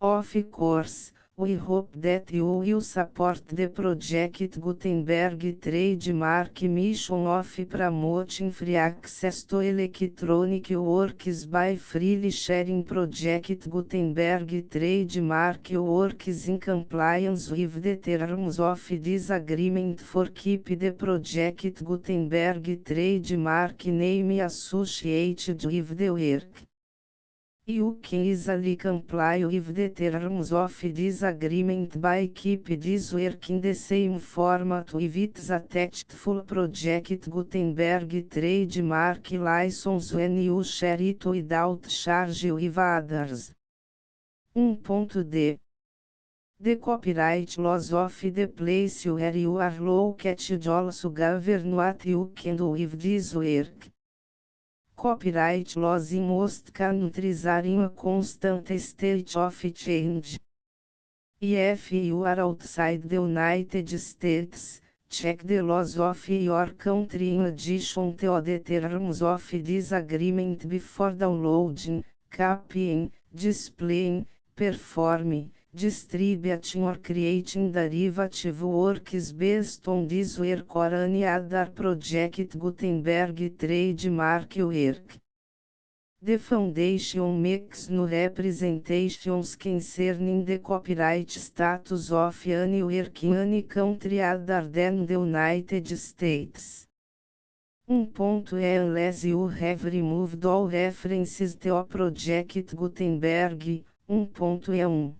Of course, we hope that you will support the Project Gutenberg trademark mission of promoting free access to electronic works by freely sharing Project Gutenberg trademark works in compliance with the terms of this agreement for keep the Project Gutenberg trademark name associated with the work. You can easily comply with the terms of this agreement by keep this work in the same format with its attached full project Gutenberg trademark license when you share it without charge with others. 1.d The copyright laws of the place where you are located also govern what you can do with this work. Copyright laws in most countries are in a constant state of change. If you are outside the United States, check the laws of your country in addition to the terms of this agreement before downloading, copying, displaying, performing, distributing or creating derivative works based on this work or any other project Gutenberg trademark work. The Foundation makes no representations concerning the copyright status of any work in any country other than the United States. 1.e Unless you have removed all references to Project Gutenberg. 1.e1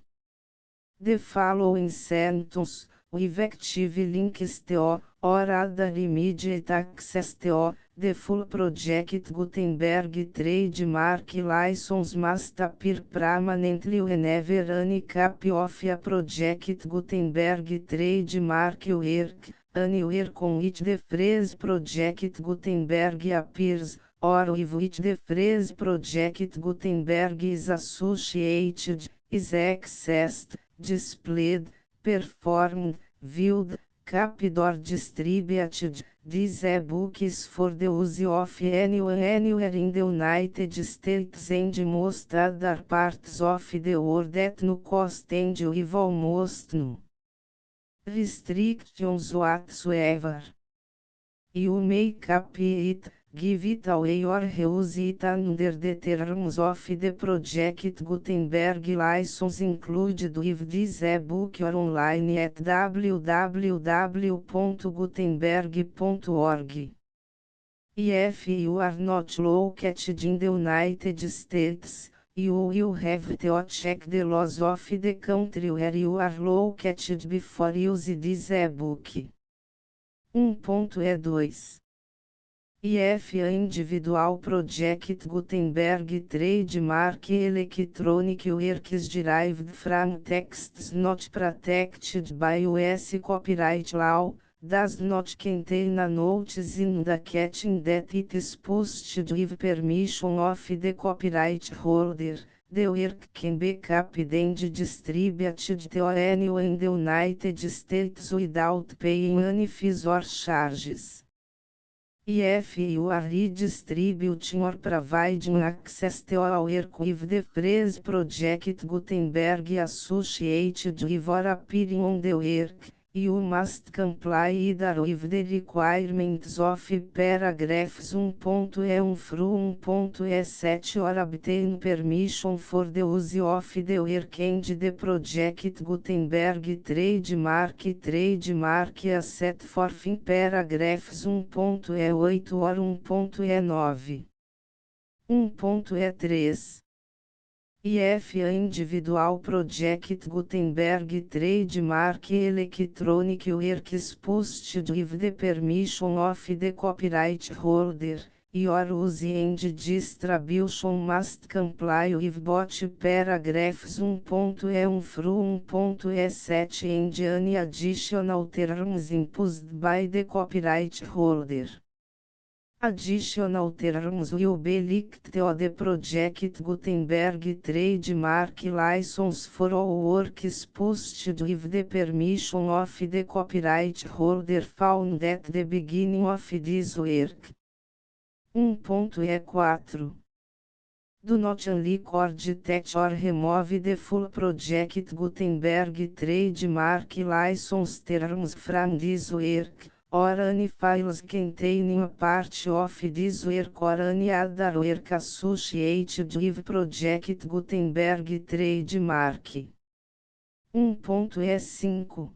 The following sentence, with active links to, or other immediate access to, the full Project Gutenberg trademark license must appear permanently whenever any copy of a Project Gutenberg trademark work, anywhere on which the phrase Project Gutenberg appears, or with which the phrase Project Gutenberg is associated, is accessed, displayed, performed, viewed, copied or distributed. This e-book is for the use of anyone anywhere in the United States and most other parts of the world at no cost and with almost no restrictions whatsoever. You may copy it, give it away or reuse it under the terms of the Project Gutenberg license included with this e-book or online at www.gutenberg.org. If you are not located in the United States, you will have to check the laws of the country where you are located before using this e-book. 1.e2 If a individual project Gutenberg trademark electronic works derived from texts not protected by US copyright law, does not contain a notice indicating that it is posted with permission of the copyright holder, the work can be copied and distributed to anyone in the United States without paying any fees or charges. If you are redistributing or providing access to a work with the phrase Project Gutenberg associated with or appearing on the work, you must comply either with the requirements of paragraphs 1.e1 through 1.e7 or obtain permission for the use of the work and the Project Gutenberg trademark as set forth in paragraphs 1.e8 or 1.e9. 1.e3 If a individual Project Gutenberg trademark electronic works posted with the permission of the copyright holder, your use and distribution must comply with both paragraphs 1.e1 through 1.e7 and any additional terms imposed by the copyright holder. Additional terms will be linked to the Project Gutenberg trademark license for all works posted with the permission of the copyright holder found at the beginning of this work. 1.e4 Do not unrecord that or remove the full Project Gutenberg trademark license terms from this work, or any files containing a part of this work or any other work associated with Project Gutenberg trademark. 1.e5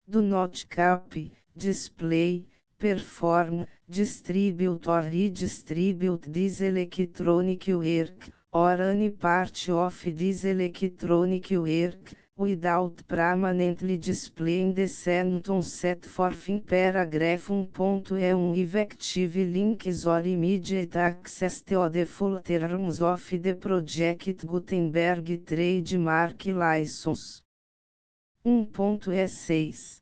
Do not copy, display, perform, distribute or redistribute this electronic work, or any part of this electronic work, without permanently displaying the sentence set forth in paragraph 1.1 effective links or immediate access to the full terms of the Project Gutenberg trademark license. 1.6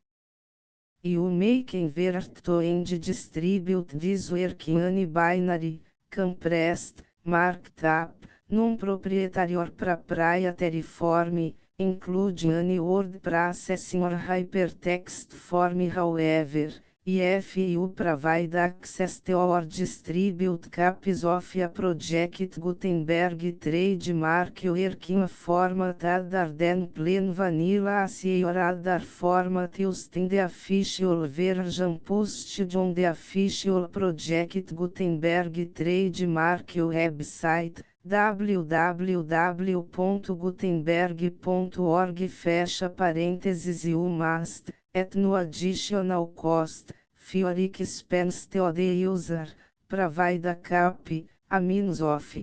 You may convert to and distribute this work in any binary, compressed, marked up, non-proprietary or proprietary form, including any word processing or hypertext form. However, if you provide access to or distribute copies of a Project Gutenberg trademark work in a format other than plain vanilla ASCII or other format used in the official version posted on the official Project Gutenberg trademark website, www.gutenberg.org fecha parênteses you must, at no additional cost, for expense to the user, provide a copy, a means of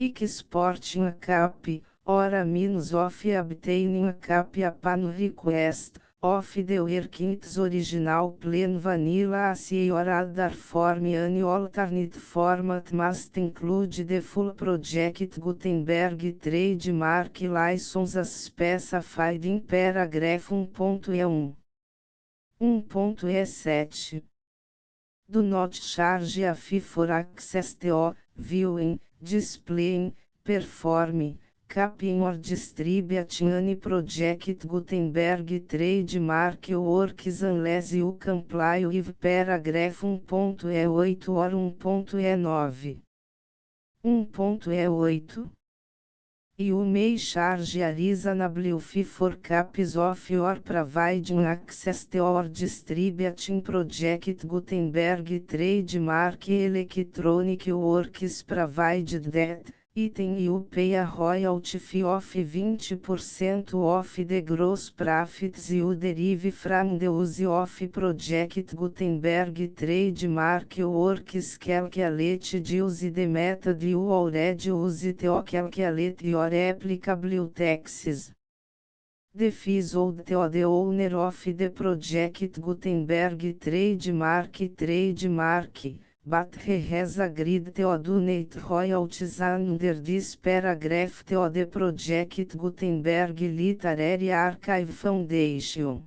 exporting a copy, or a means of obtaining a copy upon request, of the work in its original plain vanilla ASCII or other form. Any alternate format must include the full Project Gutenberg trademark license as specified in paragraph 1.1. 1.7 Do not charge a fee for access to, viewing, displaying, performing, copying or distributing any Project Gutenberg trademark works unless you comply with paragraph 1.8 or 1.9. 1.8 You may charge a reasonable fee for copies of your providing access to or distributing Project Gutenberg trademark electronic works provided that, item you pay a royalty fee of 20% of the gross profits you derive from the use of Project Gutenberg trademark works. Calculate use the method you already use to calculate your applicable taxes. The fees owed to the owner of the Project Gutenberg trademark, but he has agreed to donate royalties under this paragraph to the Project Gutenberg Literary Archive Foundation.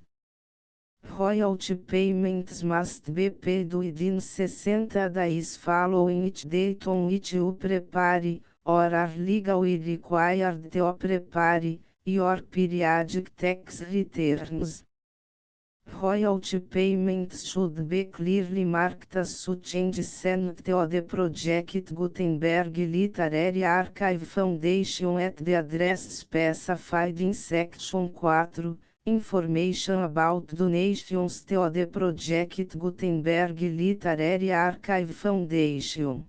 Royalty payments must be paid within 60 days following each date on which you prepare, or are legally required to prepare, your periodic tax returns. Royalty payments should be clearly marked as such and sent to the Project Gutenberg Literary Archive Foundation at the address specified in Section 4, Information about donations to the Project Gutenberg Literary Archive Foundation.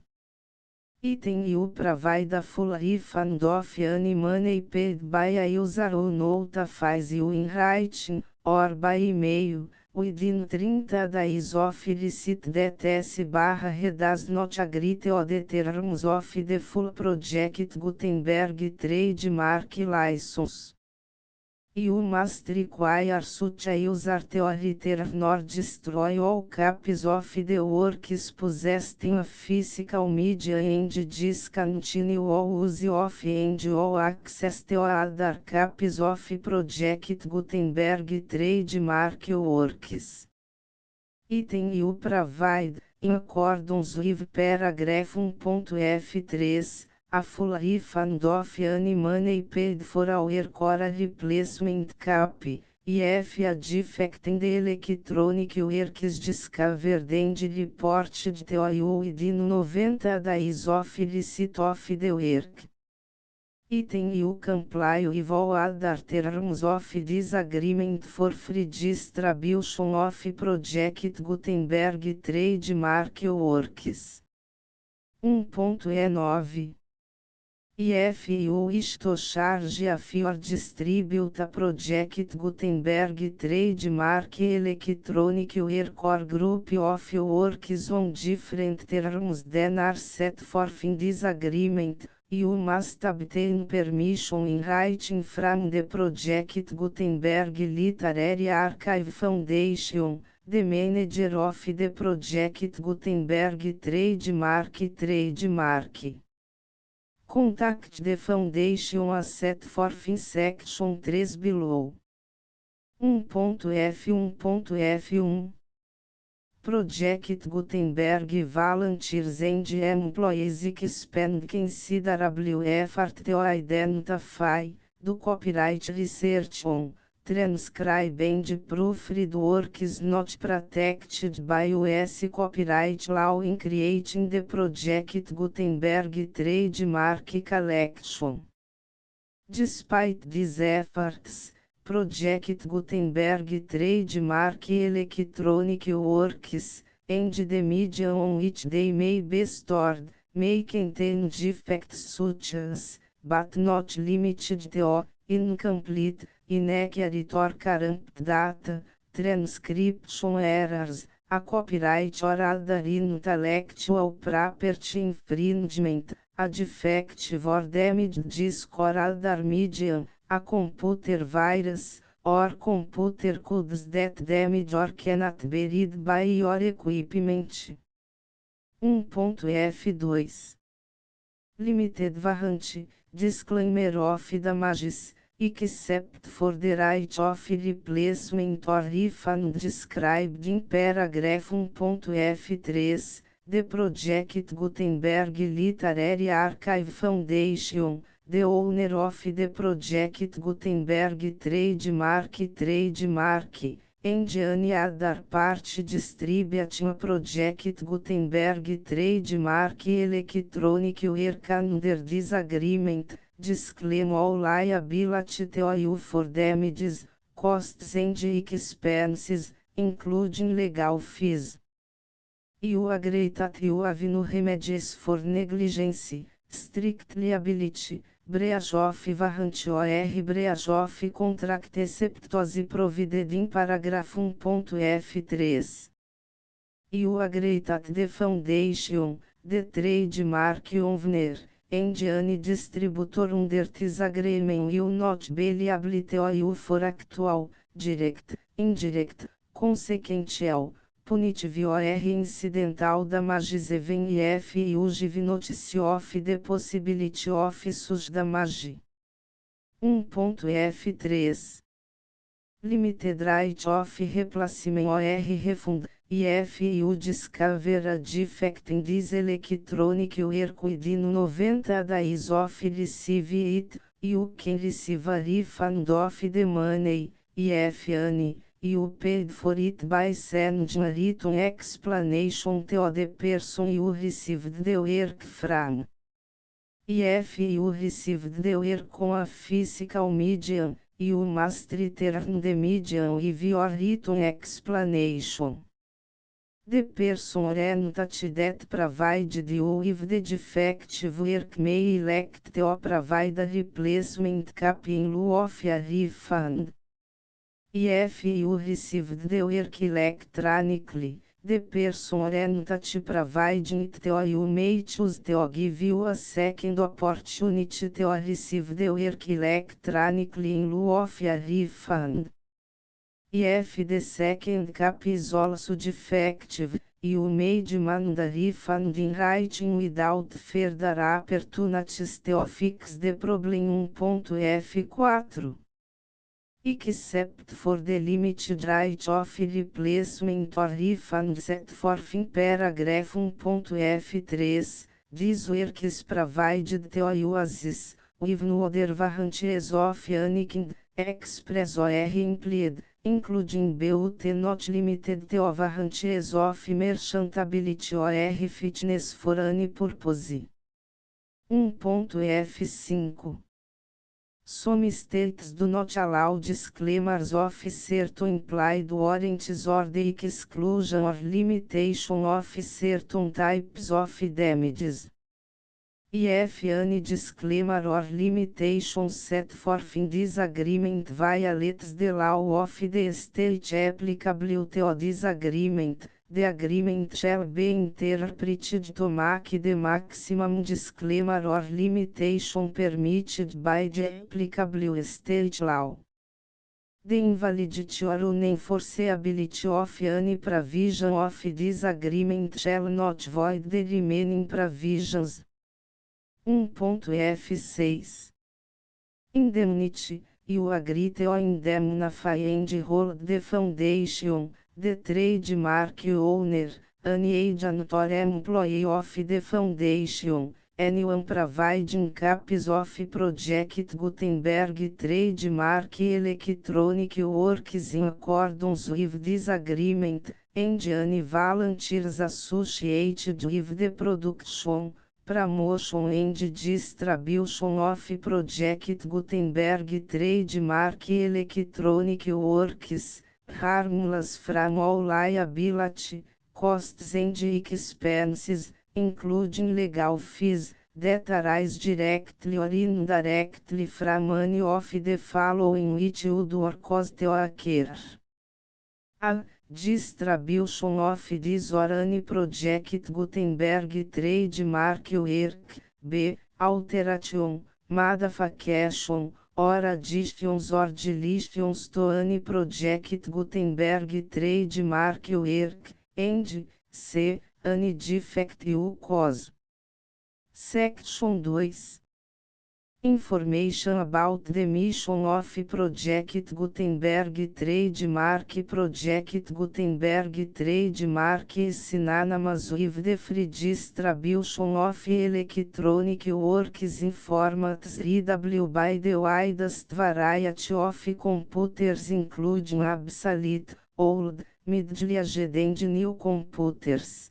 Item you provide a full refund of any money paid by a user who notifies you in writing, or by email, within 30 days of receipt that S/he does not agree to the terms of the full Project Gutenberg trademark license. You must require such a user to return or destroy all copies of the works possessed in a physical media and discontinue all use of and all access to other copies of Project Gutenberg trademark works. Item you provide, in accordance with paragraph 1.f3, a full refund of any money paid for a work or a replacement copy, if a defect in the electronic work is discovered and reported to you within 90 days of receipt of the work. Item you comply with all other terms of this agreement for free distribution of Project Gutenberg trademark works. 1.9 If you wish to charge a fee or distribute a Project Gutenberg trademark electronic work or group of works on different terms than are set forth in this agreement, you must obtain permission in writing from the Project Gutenberg Literary Archive Foundation, the manager of the Project Gutenberg Trademark. Contact the Foundation as set forth in Section 3 below. 1.f1.f1 Project Gutenberg volunteers and employees expend considerable effort to identify, do copyright research on, transcribe and proofread works not protected by US copyright law in creating the Project Gutenberg Trademark Collection. Despite these efforts, Project Gutenberg Trademark Electronic Works, and the media on which they may be stored, may contain defects such as, but not limited to, incomplete, inaccurate or corrupt data, transcription errors, a copyright or other intellectual property infringement, a defective or damaged disk or other medium, a computer virus, or computer codes that damage or cannot be read by your equipment. 1.f2 Limited warranty, disclaimer of damages, except for the right of replacement or refund described in paragraph 1.f3, the Project Gutenberg Literary Archive Foundation, the owner of the Project Gutenberg Trademark, and any other party distributing Project Gutenberg Trademark Electronic Work under this agreement, disclaim all liability to you for damages, costs and expenses, including legal fees. You agree that you have no remedies for negligence, strict liability, breach of warranty or breach of contract except as provided in paragraph 1.f3. You agree that the foundation, the trademark owner, and any distributor under this agreement will not be liable to you for actual, direct, indirect, consequential, punitive or incidental damages even if you give notice of the possibility of such damage. 1.f3 Limited right of replacement or refund, if you discover a defect in this electronic work within 90 days of receive it, you can receive a refund of the money, if any. You paid for it by sending a written explanation to the person you received the work from. If you received the work on a physical medium, you must return the medium with your written explanation. The person or entity that provided you with the defective work may elect to provide a replacement copy in lieu of a refund. If you received the work electronically, the person or entity providing it to you may choose to give you a second opportunity to receive the work electronically in lieu of a refund. If the second copy is also defective, you may demand a refund in writing without further opportunities to fix the problem. 1.f4 Except for the limited right of replacement or refund set forth in paragraph 1.f3, this work is provided to you as is, with no other warranties of any kind, express or implied, including but not limited to warranties of merchantability or fitness for any purpose. 1.f5 Some states do not allow disclaimers of certain implied warranties or the exclusion or limitation of certain types of damages. If any disclaimer or limitation set forth in this agreement violates the law of the state applicable to this agreement, The agreement shall be interpreted to make the maximum disclaimer or limitation permitted by the applicable state law. The invalidity or unenforceability of any provision of this agreement shall not void the remaining provisions. 1.F6 Indemnity. You agree to indemnify and hold the foundation, the trademark owner, any agent or employee of the foundation, anyone providing copies of Project Gutenberg trademark electronic works in accordance with this agreement, and any volunteers associated with the production, promotion and distribution of Project Gutenberg trademark electronic works, harmless from all liability, costs and expenses, including legal fees, that arise directly or indirectly from any of the following which would or cause to occur. A. Distribution of this or any Project Gutenberg trademark work. B. Alteration, modification, or additions or deletions to any Project Gutenberg trademark work, and C. Any defect you cause. Section 2. Information about the mission of Project Gutenberg trademark. Project Gutenberg trademark is synonymous with the free distribution of electronic works in formats readable by the widest variety of computers, including obsolete, old, middle-aged and new computers.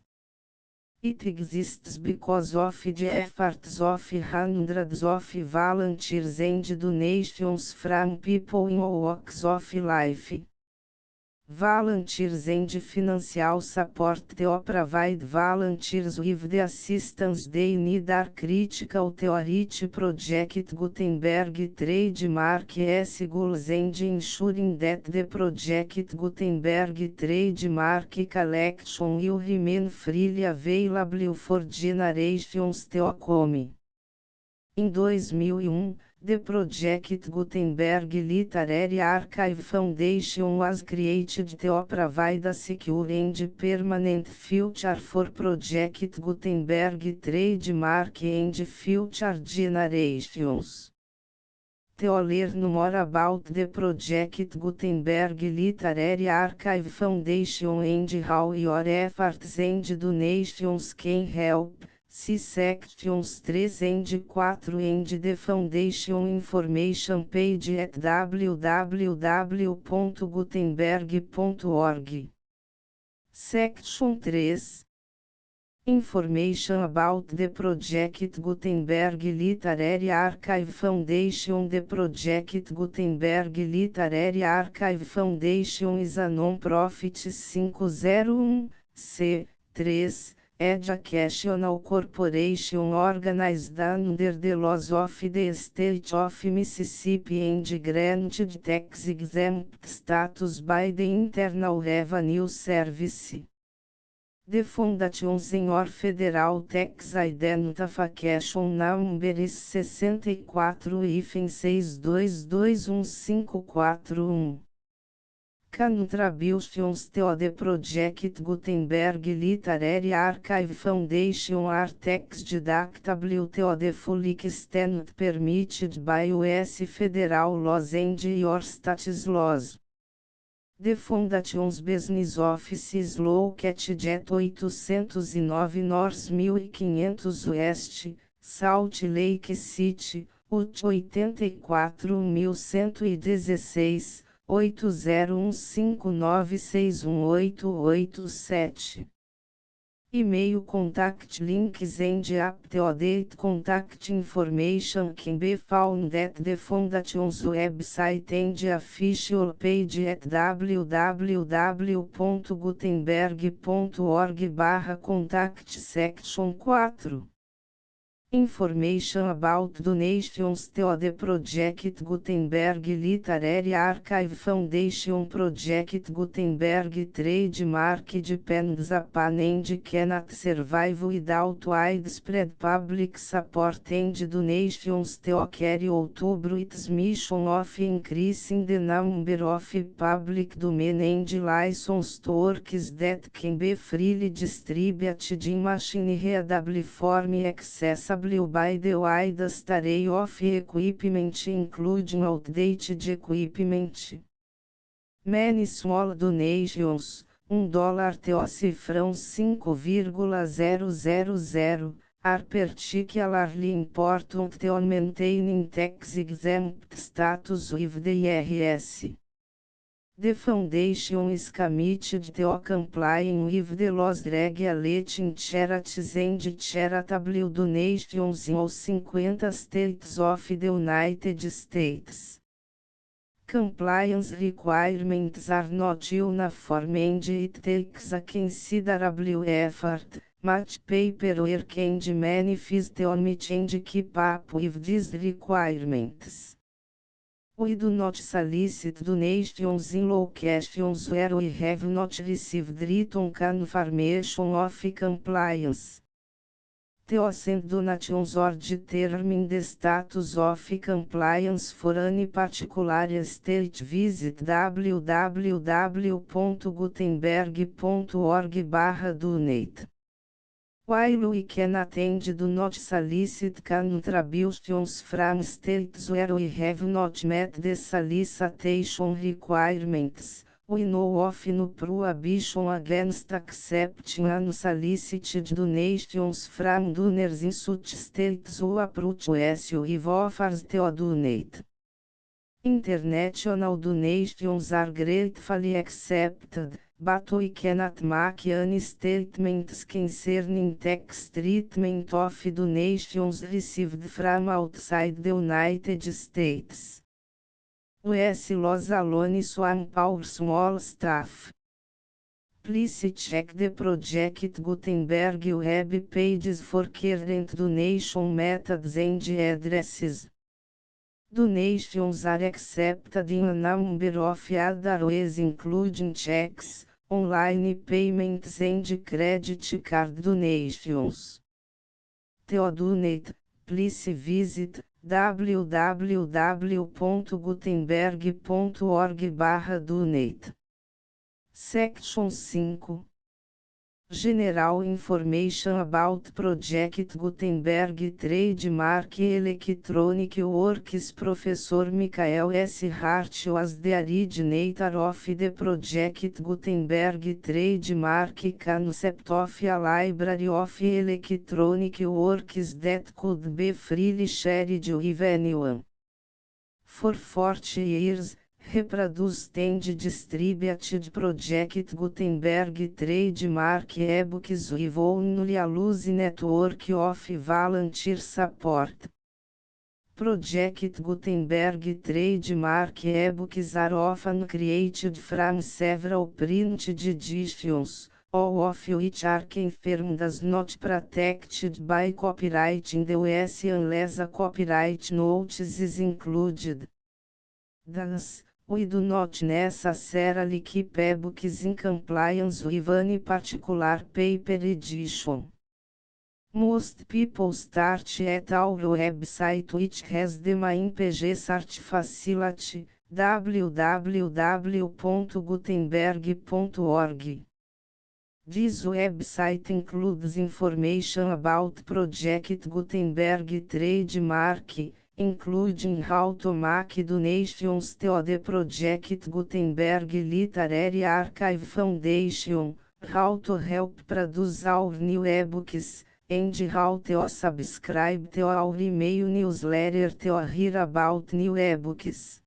It exists because of the efforts of hundreds of volunteers and donations from people in all walks of life. Volunteers and financial support to provide volunteers with the assistance they need are critical to reach Project Gutenberg trademark's goals and ensuring that the Project Gutenberg trademark collection will remain freely available for generations to come. Em 2001, the Project Gutenberg Literary Archive Foundation was created to provide a secure and permanent future for Project Gutenberg trademark and future generations. To learn more about the Project Gutenberg Literary Archive Foundation and how your efforts and donations can help, see sections 3 and 4 and the Foundation information page at www.gutenberg.org. Section 3. Information about the Project Gutenberg Literary Archive Foundation. The Project Gutenberg Literary Archive Foundation is a non-profit 501(c)(3) educational corporation organized under the laws of the State of Mississippi and granted tax-exempt status by the Internal Revenue Service. The foundation Sr. Federal Tax Identification Number is 64-6221541. Contributions to the Project Gutenberg Literary Archive Foundation are tax deductible to the full extent permitted by U.S. federal laws and your state's laws. The Foundation's business office is located at 809 North 1500 West, Salt Lake City, Utah 84116, 8015961887. E-mail contact links and up-to-date contact information can be found at the Foundation's website and official page at www.gutenberg.org/contact section 4. Information about donations to the Project Gutenberg Literary Archive Foundation. Project Gutenberg trademark depends upon and cannot survive without widespread public support and donations to carry out its mission of increasing the number of public domain and licensed works that can be freely distributed in machine-readable form accessible by the widest array of equipment including outdated equipment. Many small donations, $1 to cifrão 5,000, are particularly important to maintaining tax-exempt status with the IRS. The foundation is committed to complying with the laws regulating charities and charitable donations in all 50 states of the United States. Compliance requirements are not uniform and it takes a considerable effort, much paperwork and many fees to meet and keep up with these requirements. We do not solicit donations in locations where we have not received written confirmation of compliance. To send donations or determine the status of compliance for any particular state, visit www.gutenberg.org/donate. While we cannot and do not solicit contributions from states where we have not met the solicitation requirements, we know of no prohibition against accepting unsolicited donations from donors in such states who approach us with offers to donate. International donations are gratefully accepted, but we cannot make any statements concerning tax treatment of donations received from outside the United States. US laws alone swamp our small staff. Please check the Project Gutenberg web pages for current donation methods and addresses. Donations are accepted in a number of other ways including checks, online payments and credit card donations. To donate, please visit www.gutenberg.org/donate. Section 5. General Information about Project Gutenberg Trademark Electronic Works. Professor Michael S. Hart was the originator of the Project Gutenberg trademark concept of a library of electronic works that could be freely shared with anyone. For 40 years, reproduced and distributed Project Gutenberg trademark ebooks with only a loose network of volunteer support. Project Gutenberg trademark ebooks are often created from several printed editions, all of which are confirmed as not protected by copyright in the US unless a copyright notice is included. Thus, we do not necessarily keep ebooks in compliance with any particular paper edition. Most people start at our website, which has the main page search facility, www.gutenberg.org. This website includes information about Project Gutenberg trademark, including how to make donations to the Project Gutenberg Literary Archive Foundation, how to help produce our new ebooks, and how to subscribe to our email newsletter to hear about new ebooks.